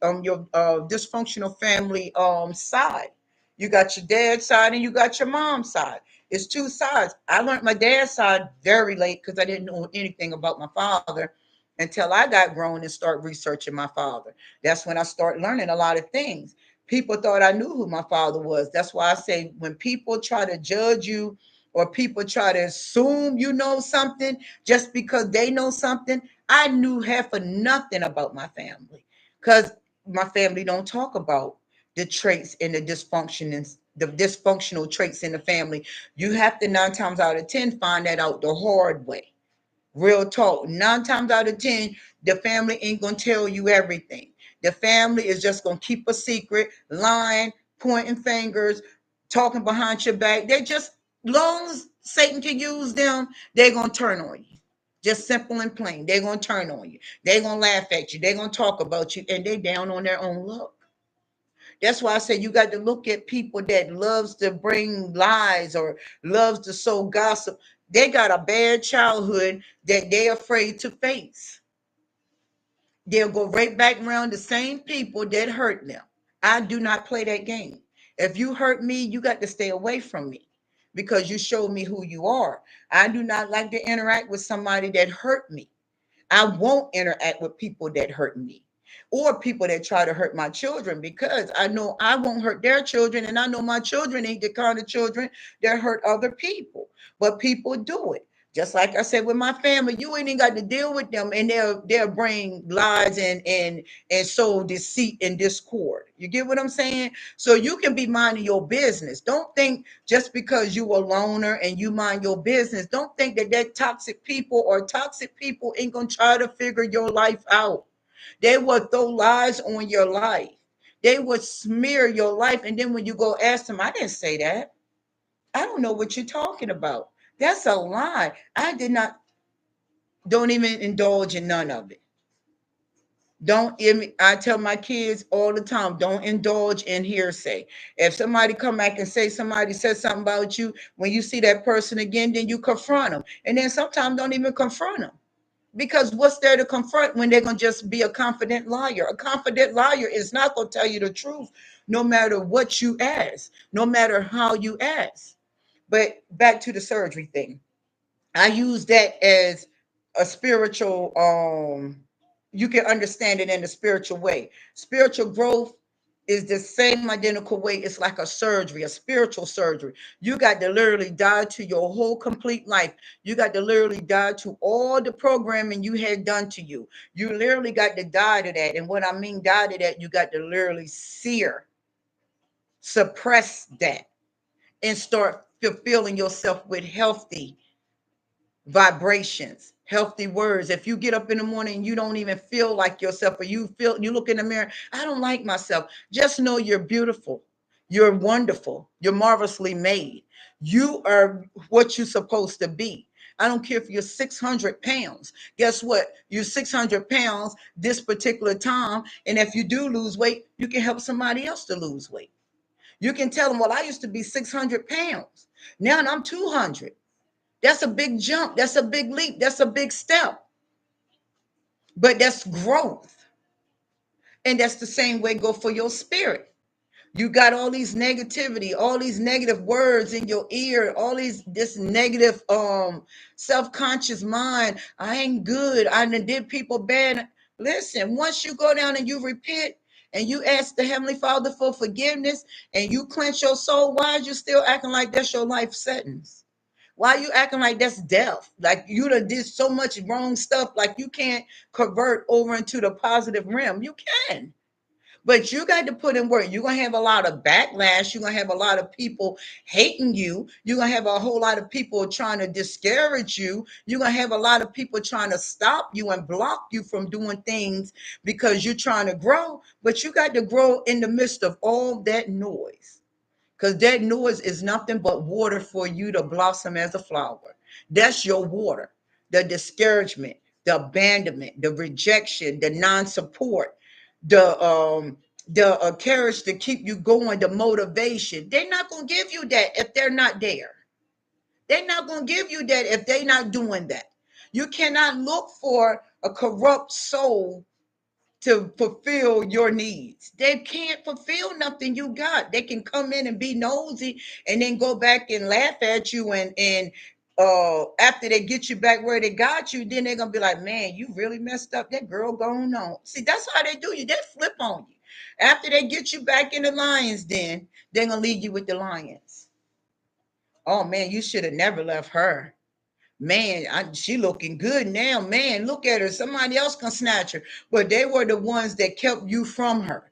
family side. You got your dad's side and you got your mom's side. It's two sides. I learned my dad's side very late because I didn't know anything about my father until I got grown and start researching my father. That's when I start learning a lot of things. People thought I knew who my father was. That's why I say when people try to judge you, or people try to assume you know something just because they know something, I knew half of nothing about my family, because my family don't talk about the traits and the dysfunctional traits in the family. You have to 9 times out of 10 find that out the hard way. Real talk. 9 times out of 10, the family ain't gonna tell you everything. The family is just gonna keep a secret, lying, pointing fingers, talking behind your back. They just, long as Satan can use them, they're gonna turn on you. Just simple and plain. They're gonna turn on you. They're gonna laugh at you. They're gonna talk about you, and they down on their own luck. That's why I say you got to look at people that loves to bring lies or loves to sow gossip. They got a bad childhood that they're afraid to face. They'll go right back around the same people that hurt them. I do not play that game. If you hurt me, you got to stay away from me, because you showed me who you are. I do not like to interact with somebody that hurt me. I won't interact with people that hurt me, or people that try to hurt my children, because I know I won't hurt their children, and I know my children ain't the kind of children that hurt other people. But people do it. Just like I said with my family, you ain't even got to deal with them, and they'll bring lies and sow deceit and discord. You get what I'm saying? So you can be minding your business. Don't think just because you a loner and you mind your business, don't think that toxic people or toxic people ain't gonna try to figure your life out. They will throw lies on your life. They would smear your life, and then when you go ask them, I didn't say that. I don't know what you're talking about. That's a lie. I did not. Don't even indulge in none of it. Don't even, I tell my kids all the time, don't indulge in hearsay. If somebody come back and say somebody said something about you, when you see that person again, then you confront them. And then sometimes don't even confront them. Because what's there to confront when they're going to just be a confident liar? A confident liar is not going to tell you the truth no matter what you ask, no matter how you ask. But back to the surgery thing. I use that as a spiritual you can understand it in a spiritual way. Spiritual growth is the same identical way. It's like a surgery, a spiritual surgery. You got to literally die to your whole complete life. You got to literally die to all the programming you had done to you. You literally got to die to that. And what I mean die to that, you got to literally sear, suppress that, and start fulfilling yourself with healthy vibrations, healthy words. If you get up in the morning and you don't even feel like yourself, or you look in the mirror, I don't like myself. Just know you're beautiful. You're wonderful. You're marvelously made. You are what you're supposed to be. I don't care if you're 600 pounds. Guess what? You're 600 pounds this particular time. And if you do lose weight, you can help somebody else to lose weight. You can tell them, well, I used to be 600 pounds. Now I'm 200. That's a big jump. That's a big leap. That's a big step. But that's growth. And that's the same way go for your spirit. You got all these negativity, all these negative words in your ear, all these this negative self-conscious mind. I ain't good. I did people bad. Listen, once you go down and you repent and you ask the Heavenly Father for forgiveness and you clench your soul, why are you still acting like that's your life sentence? Why are you acting like that's death? Like you done did so much wrong stuff, like you can't convert over into the positive realm. You can. But you got to put in work. You're going to have a lot of backlash. You're going to have a lot of people hating you. You're going to have a whole lot of people trying to discourage you. You're going to have a lot of people trying to stop you and block you from doing things because you're trying to grow. But you got to grow in the midst of all that noise. Because that noise is nothing but water for you to blossom as a flower. That's your water. The discouragement, the abandonment, the rejection, the non-support, the courage to keep you going, the motivation. They're not going to give you that if they're not there. They're not going to give you that if they're not doing that. You cannot look for a corrupt soul to fulfill your needs. They can't fulfill nothing you got. They can come in and be nosy and then go back and laugh at you and after they get you back where they got you, then they're gonna be like, man, you really messed up. That girl going on. See, that's how they do you. They flip on you. After they get you back in the lions den, they're gonna leave you with the lions. Oh man, you should have never left her. Man, she looking good now. Man, look at her. Somebody else can snatch her. But they were the ones that kept you from her.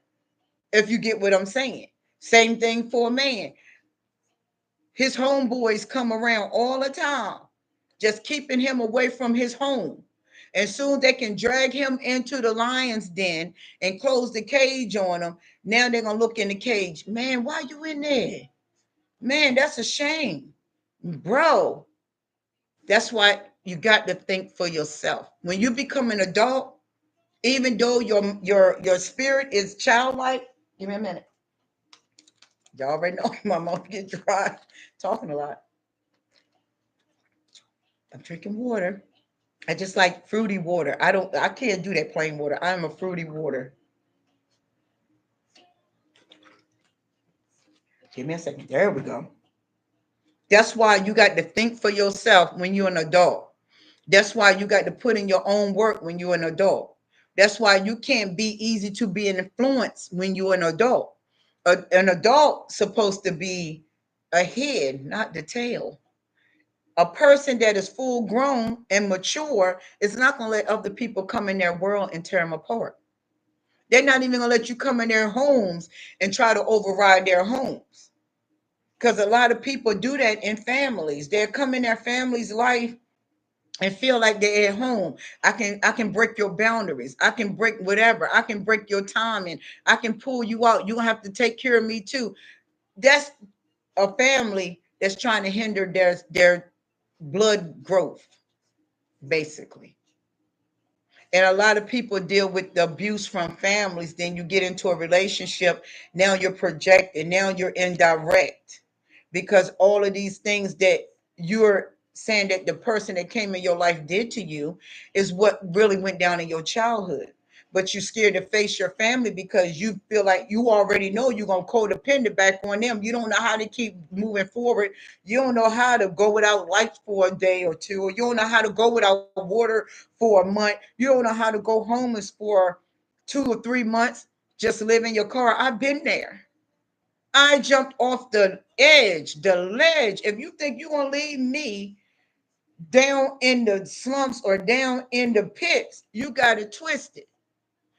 If you get what I'm saying. Same thing for a man. His homeboys come around all the time, just keeping him away from his home. And soon they can drag him into the lion's den and close the cage on him. Now they're gonna look in the cage. Man, why you in there? Man, that's a shame. Bro, that's why you got to think for yourself. When you become an adult, even though your spirit is childlike, give me a minute. Y'all already know my mouth get dry talking a lot. I'm drinking water. I just like fruity water. I can't do that plain water. I'm a fruity water. Give me a second. There we go. That's why you got to think for yourself when you're an adult. That's why you got to put in your own work when you're an adult. That's why you can't be easy to be an influence when you're an adult. An adult supposed to be a head, not the tail. A person that is full grown and mature is not going to let other people come in their world and tear them apart. They're not even going to let you come in their homes and try to override their homes. Because a lot of people do that in families. They come in their family's life and feel like they're at home. I can break your boundaries. I can break whatever. I can break your timing. I can pull you out. You have to take care of me too. That's a family that's trying to hinder their blood growth, basically. And a lot of people deal with the abuse from families. Then you get into a relationship. Now you're projected. Now you're indirect, because all of these things that you're saying that the person that came in your life did to you is what really went down in your childhood. But you're scared to face your family because you feel like you already know you're going to codependent back on them. You don't know how to keep moving forward. You don't know how to go without lights for a day or two, or you don't know how to go without water for a month. You don't know how to go homeless for 2 or 3 months, just live in your car. I've been there. I jumped off the edge, the ledge. If you think you're going to leave me down in the slumps or down in the pits, you got it twisted.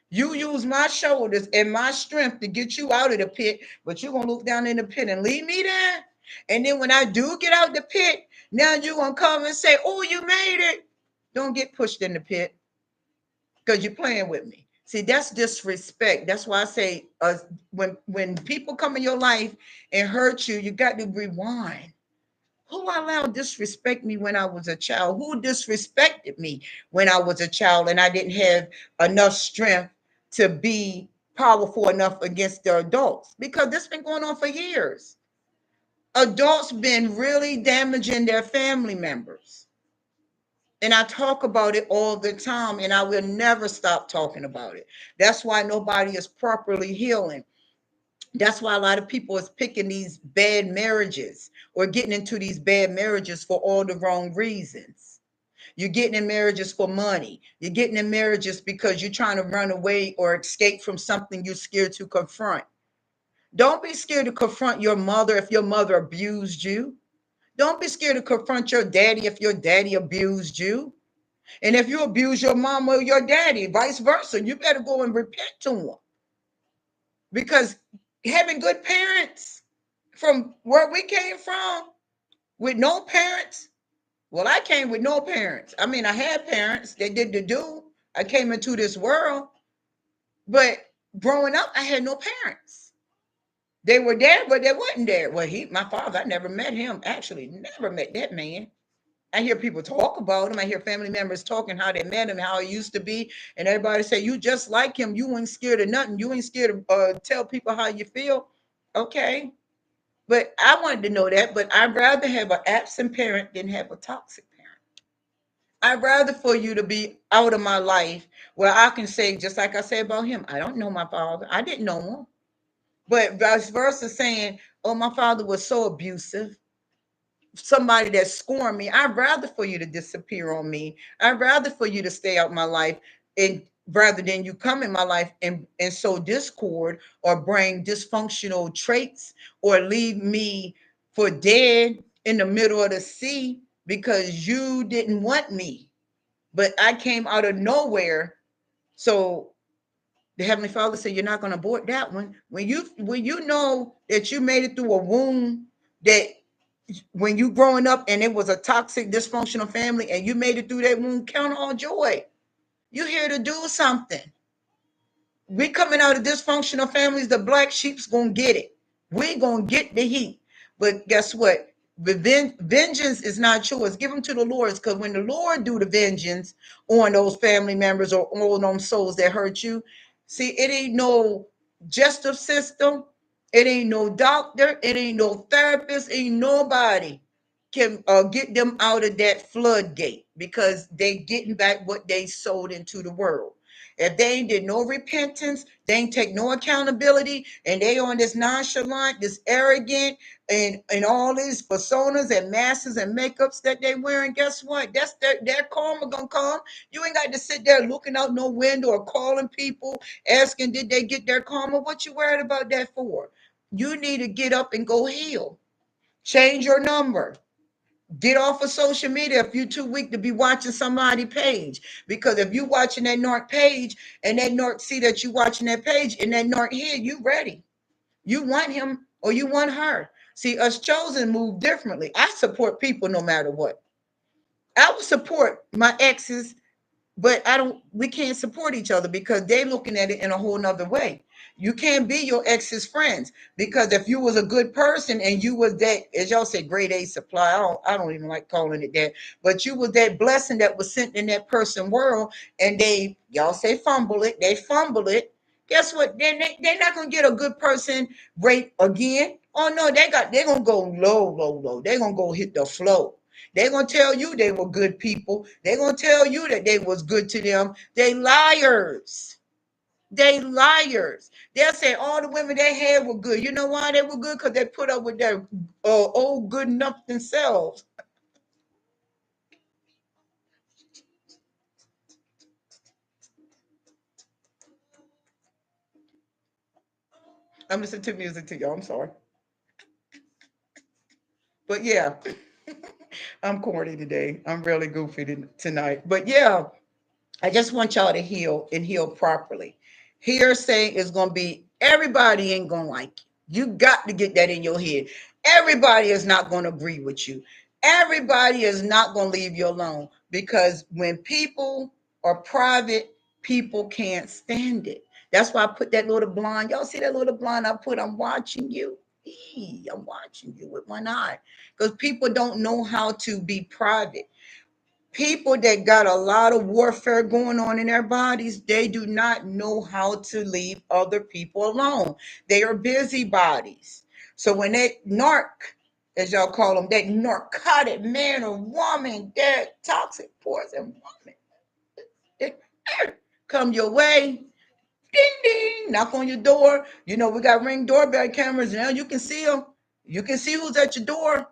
You use my shoulders and my strength to get you out of the pit, but you're going to look down in the pit and leave me there. And then when I do get out the pit, now you're going to come and say, oh, you made it. Don't get pushed in the pit because you're playing with me. See, that's disrespect. That's why I say, when people come in your life and hurt you, you got to rewind. Who allowed disrespect me when I was a child? Who disrespected me when I was a child and I didn't have enough strength to be powerful enough against the adults? Because this has been going on for years. Adults been really damaging their family members. And I talk about it all the time, and I will never stop talking about it. That's why nobody is properly healing. That's why a lot of people is picking these bad marriages or getting into these bad marriages for all the wrong reasons. You're getting in marriages for money. You're getting in marriages because you're trying to run away or escape from something you're scared to confront. Don't be scared to confront your mother if your mother abused you. Don't be scared to confront your daddy if your daddy abused you. And if you abuse your mom or your daddy, vice versa, you better go and repent to them. Because having good parents from where we came from with no parents, well, I came with no parents. I mean, I had parents that did the do. I came into this world, but growing up, I had no parents. They were there, but they wasn't there. Well, my father, I never met him. Actually, never met that man. I hear people talk about him. I hear family members talking how they met him, how he used to be, and everybody say, "You just like him. You ain't scared of nothing. You ain't scared to tell people how you feel." Okay, but I wanted to know that. But I'd rather have an absent parent than have a toxic parent. I'd rather for you to be out of my life where I can say, just like I say about him, I don't know my father. I didn't know him. But vice versa, saying, "Oh, my father was so abusive." Somebody that scorned me, I'd rather for you to disappear on me. I'd rather for you to stay out my life, and rather than you come in my life and sow discord or bring dysfunctional traits or leave me for dead in the middle of the sea because you didn't want me. But I came out of nowhere. So the Heavenly Father said, "You're not going to abort that one." When you know that you made it through a womb, that when you growing up and it was a toxic, dysfunctional family, and you made it through that womb, count on joy. You're here to do something. We coming out of dysfunctional families, the black sheep's gonna get it. We gonna get the heat. But guess what? Vengeance is not yours. Give them to the Lord's, because when the Lord do the vengeance on those family members or on those souls that hurt you, see, it ain't no justice system. It ain't no doctor. It ain't no therapist. Ain't nobody can get them out of that floodgate, because they getting back what they sold into the world. If they ain't did no repentance, they ain't take no accountability, and they on this nonchalant, this arrogant, and all these personas and masks and makeups that they wearing, guess what? That's their karma gonna come. You ain't got to sit there looking out no window or calling people, asking did they get their karma. What you worried about that for? You need to get up and go heal. Change your number. Get off of social media if you're too weak to be watching somebody's page. Because if you watching that Narc page and that Narc see that you watching that page and that Narc here, you ready. You want him or you want her. See, us chosen move differently. I support people no matter what. I would support my exes, but I don't, we can't support each other because they're looking at it in a whole nother way. You can't be your ex's friends because if you was a good person and you was that, as y'all say, grade A supply, I don't even like calling it that, but you was that blessing that was sent in that person world, and y'all say they fumble it. Guess what? They're not gonna get a good person rate again. Oh no, they're gonna go low, low, low. They're gonna go hit the flow. They're gonna tell you they were good people. They're gonna tell you that they was good to them. They liars. They liars. They'll say all the women they had were good. You know why they were good? Because they put up with their old good enough themselves. I'm listening to music to y'all. I'm sorry. But yeah, I'm corny today. I'm really goofy tonight. But yeah, I just want y'all to heal and heal properly. Hearsay is going to be, everybody ain't going to like you. You got to get that in your head. Everybody is not going to agree with you. Everybody is not going to leave you alone because when people are private, people can't stand it. That's why I put that little blonde. Y'all see that little blonde I put? I'm watching you. I'm watching you with one eye because people don't know how to be private. People that got a lot of warfare going on in their bodies, they do not know how to leave other people alone. They are busybodies. So when that narc, as y'all call them, that narcotic man or woman, that toxic poison woman, it come your way, ding ding, knock on your door. You know we got Ring doorbell cameras now. You can see them. You can see who's at your door. Are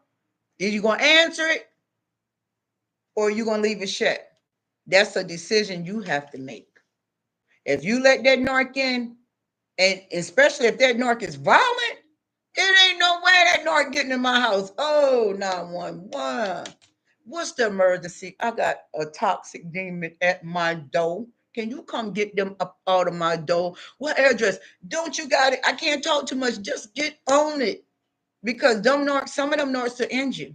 you gonna answer it or are you gonna leave it shut? That's a decision you have to make. If you let that narc in, and especially if that narc is violent, it ain't no way that narc getting in my house. Oh, 911. What's the emergency? I got a toxic demon at my door. Can you come get them up out of my door? What address? Don't you got it? I can't talk too much. Just get on it. Because them narcs, some of them narcs will end you.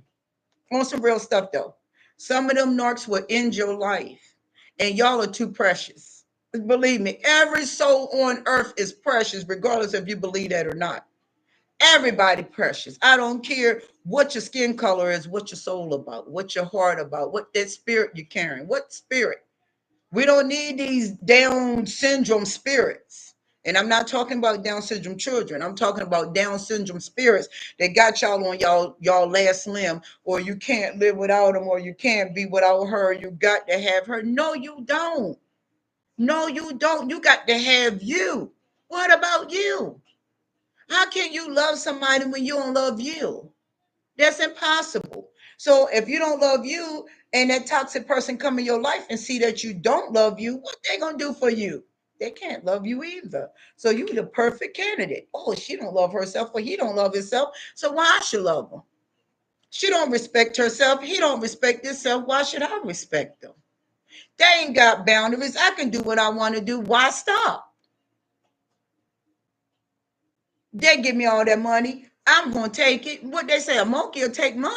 On some real stuff though. Some of them narcs will end your life. And y'all are too precious. Believe me, every soul on earth is precious, regardless if you believe that or not. Everybody precious. I don't care what your skin color is, what your soul about, what your heart about, what that spirit you're carrying. What spirit? We don't need these Down syndrome spirits. And I'm not talking about Down syndrome children. I'm talking about Down syndrome spirits that got y'all on y'all last limb, or you can't live without them, or you can't be without her. You got to have her. No, you don't. No, you don't. You got to have you. What about you? How can you love somebody when you don't love you? That's impossible. So if you don't love you and that toxic person come in your life and see that you don't love you, what they gonna do for you? They can't love you either. So you the perfect candidate. Oh, she don't love herself or he don't love himself. So why I should love him? She don't respect herself. He don't respect himself. Why should I respect them? They ain't got boundaries. I can do what I want to do. Why stop? They give me all that money. I'm gonna take it. What they say, a monkey will take money.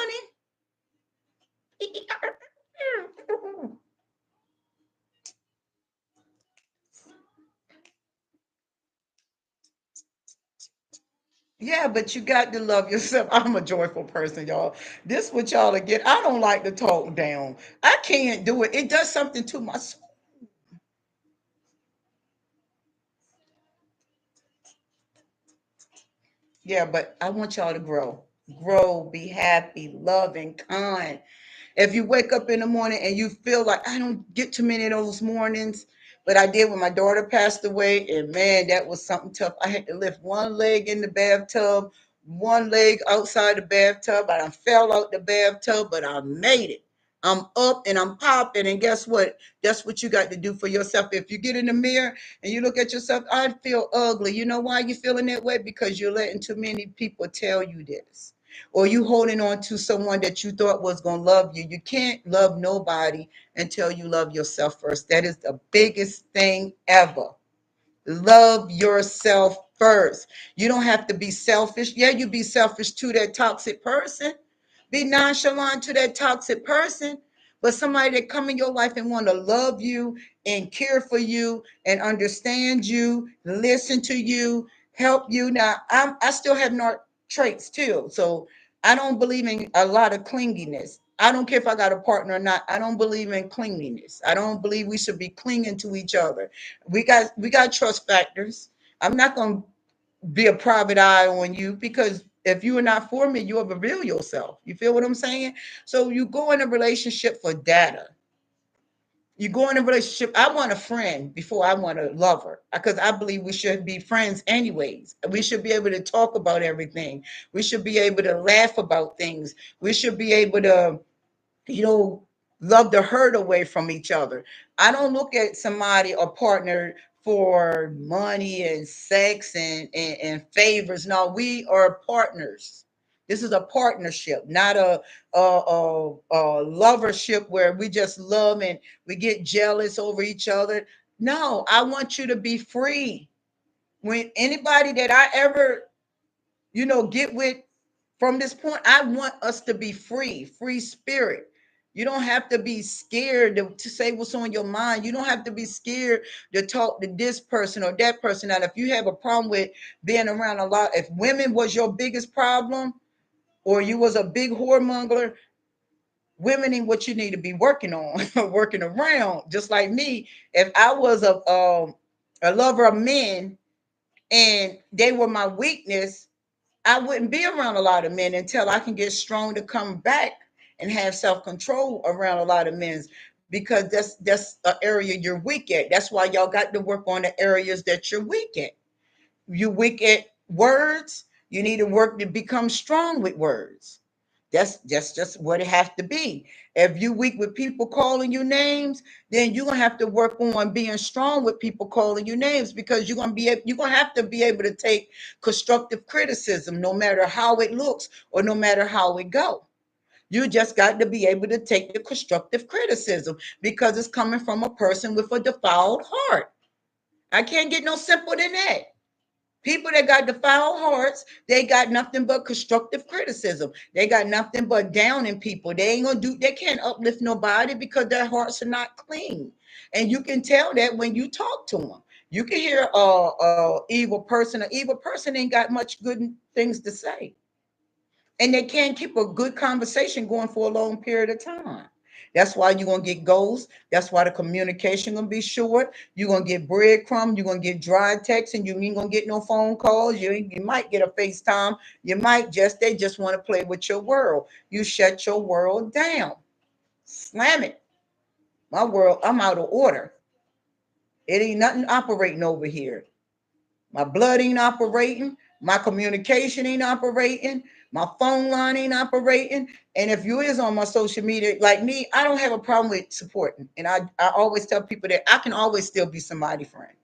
Yeah, but you got to love yourself. I'm a joyful person, y'all. This what y'all to get. I don't like to talk down. I can't do it. It does something to my soul. Yeah, but I want y'all to grow. Grow, be happy, loving, kind. If you wake up in the morning and you feel like I don't get too many of those mornings, but I did when my daughter passed away, and man, that was something tough. I had to lift one leg in the bathtub, one leg outside the bathtub. I fell out the bathtub, but I made it. I'm up and I'm popping, and guess what? That's what you got to do for yourself. If you get in the mirror and you look at yourself, I feel ugly. You know why you're feeling that way? Because you're letting too many people tell you this. or you holding on to someone that you thought was going to love you. You can't love nobody until you love yourself first. That is the biggest thing ever. Love yourself first. You don't have to be selfish. Yeah, you be selfish to that toxic person. Be nonchalant to that toxic person. But somebody that come in your life and want to love you and care for you and understand you, listen to you, help you. Now, I still have narc traits too. So I don't believe in a lot of clinginess. I don't care if I got a partner or not. I don't believe in clinginess. I don't believe we should be clinging to each other. We got trust factors. I'm not gonna be a private eye on you because if you are not for me, you'll reveal yourself. You feel what I'm saying? So you go in a relationship for data. You go in a relationship. I want a friend before I want a lover because I believe we should be friends anyways. We should be able to talk about everything. We should be able to laugh about things. We should be able to, you know, love the hurt away from each other. I don't look at somebody or partner for money and sex and favors. No, we are partners. This is a partnership, not a lovership where we just love and we get jealous over each other. No, I want you to be free. When anybody that I ever, get with from this point, I want us to be free, free spirit. You don't have to be scared to say what's on your mind. You don't have to be scared to talk to this person or that person. And if you have a problem with being around a lot, if women was your biggest problem or you was a big whoremonger, women ain't what you need to be working on, working around. Just like me, if I was a lover of men and they were my weakness, I wouldn't be around a lot of men until I can get strong to come back and have self control around a lot of men because that's an area you're weak at. That's why y'all got to work on the areas that you're weak at. You weak at words. You need to work to become strong with words. That's just what it has to be. If you weak with people calling you names, then you're gonna have to work on being strong with people calling you names because you're gonna have to be able to take constructive criticism, no matter how it looks or no matter how it go. You just got to be able to take the constructive criticism because it's coming from a person with a defiled heart. I can't get no simple than that. People that got defiled hearts, they got nothing but constructive criticism. They got nothing but downing people. They can't uplift nobody because their hearts are not clean. And you can tell that when you talk to them. You can hear a evil person. An evil person ain't got much good things to say, and they can't keep a good conversation going for a long period of time. That's why you're gonna get ghosts. That's why the communication gonna be short. You're gonna get breadcrumbs. You're gonna get dry text, and you ain't gonna get no phone calls. You might get a FaceTime. You might they just want to play with your world. You shut your world down. Slam it. My world, I'm out of order. It ain't nothing operating over here. My blood ain't operating. My communication ain't operating. My phone line ain't operating. And if you is on my social media, like me, I don't have a problem with supporting. And I always tell people that I can always still be somebody's friend.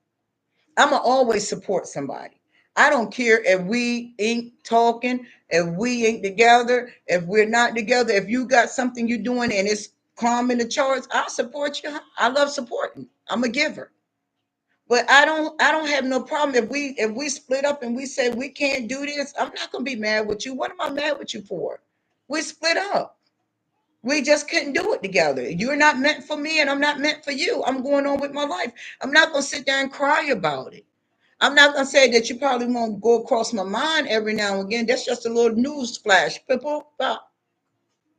I'm going to always support somebody. I don't care if we ain't talking, if we ain't together, if we're not together. If you got something you're doing and it's calming the charts, I'll support you. I love supporting. I'm a giver. But I don't have no problem if we split up and we say we can't do this. I'm not gonna be mad with you. What am I mad with you for? We split up. We just couldn't do it together. You're not meant for me and I'm not meant for you. I'm going on with my life. I'm not gonna sit there and cry about it. I'm not gonna say that you probably won't go across my mind every now and again. That's just a little news flash. People,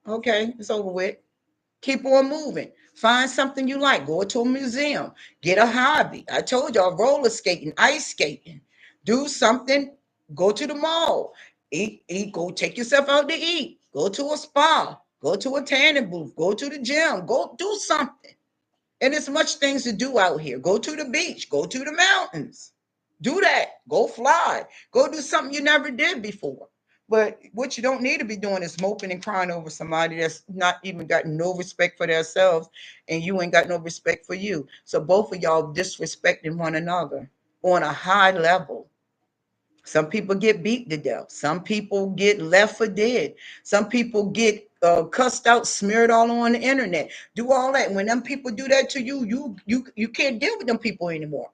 okay, it's over with. Keep on moving. Find something you like. Go to a museum. Get a hobby. I told y'all roller skating, ice skating. Do something. Go to the mall. Eat. Go take yourself out to eat. Go to a spa. Go to a tanning booth. Go to the gym. Go do something. And there's much things to do out here. Go to the beach. Go to the mountains. Do that. Go fly. Go do something you never did before. But what you don't need to be doing is moping and crying over somebody that's not even got no respect for themselves, and you ain't got no respect for you. So both of y'all disrespecting one another on a high level. Some people get beat to death. Some people get left for dead. Some people get cussed out, smeared all on the internet. Do all that. When them people do that to you, you can't deal with them people anymore.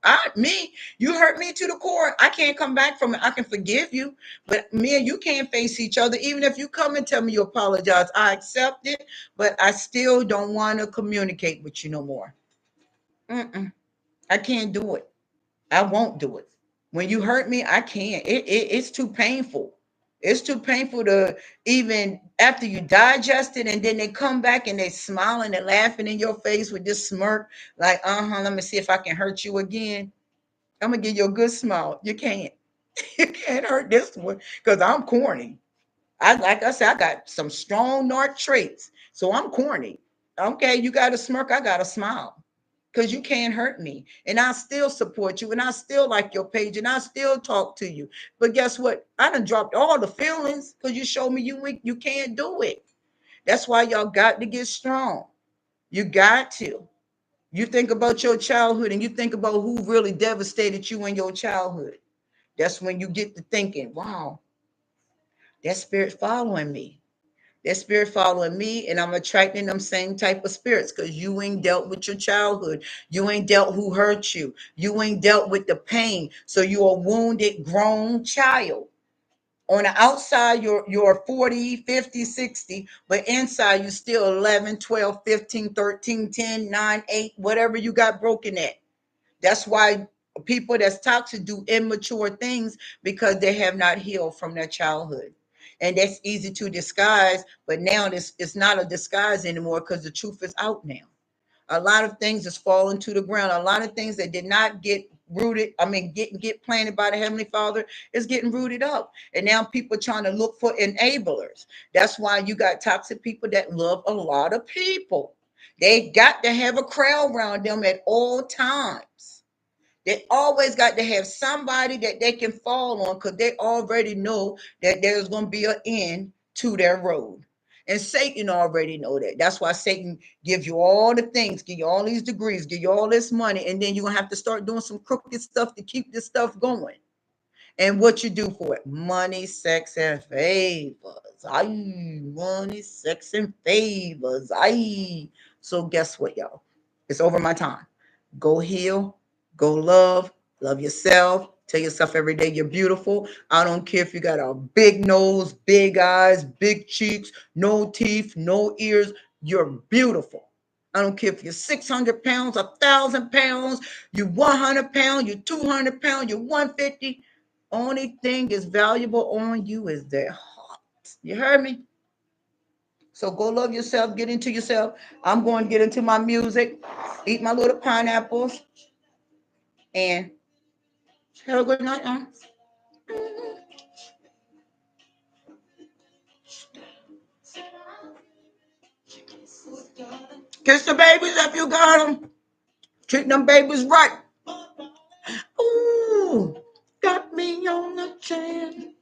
You hurt me to the core. I can't come back from it. I can forgive you, but me and you can't face each other. Even if you come and tell me you apologize, I accept it, but I still don't want to communicate with you no more. Mm-mm. I can't do it. I won't do it. When you hurt me, I can't. It's too painful. It's too painful to even after you digest it, and then they come back and they smiling and laughing in your face with this smirk, like, let me see if I can hurt you again. I'm gonna give you a good smile. You can't. You can't hurt this one because I'm corny. Like I said, I got some strong Narc traits, so I'm corny. Okay, you got a smirk, I got a smile because you can't hurt me. And I still support you and I still like your page and I still talk to you. But guess what? I done dropped all the feelings because you showed me you can't do it. That's why y'all got to get strong. You got to. You think about your childhood and you think about who really devastated you in your childhood. That's when you get to thinking, wow, that spirit following me. That spirit following me, and I'm attracting them same type of spirits because you ain't dealt with your childhood. You ain't dealt who hurt you. You ain't dealt with the pain. So you're a wounded grown child. On the outside, you're 40, 50, 60, but inside you still 11, 12, 15, 13, 10, 9, 8, whatever you got broken at. That's why people that's toxic do immature things because they have not healed from their childhood. And that's easy to disguise, but now this it's not a disguise anymore because the truth is out now. A lot of things is falling to the ground. A lot of things that did not get rooted, get planted by the Heavenly Father is getting rooted up. And now people trying to look for enablers. That's why you got toxic people that love a lot of people. They got to have a crowd around them at all times. They always got to have somebody that they can fall on because they already know that there's going to be an end to their road. And Satan already know that. That's why Satan gives you all the things, give you all these degrees, give you all this money, and then you're going to have to start doing some crooked stuff to keep this stuff going. And what you do for it? Money, sex, and favors. Aye, money, sex, and favors. Aye. So guess what, y'all? It's over my time. Go heal, go love yourself. Tell yourself every day you're beautiful. I don't care if you got a big nose, big eyes, big cheeks, no teeth, no ears. You're beautiful. I don't care if you're 600 pounds, 1,000 pounds, you're 100 pounds, you're 200 pounds, you're 150. Only thing is valuable on you is their heart. You heard me? So go love yourself, get into yourself. I'm going to get into my music, eat my little pineapples, and have a good night. Kiss the babies if you got them. Treat them babies right. Ooh, got me on the chain.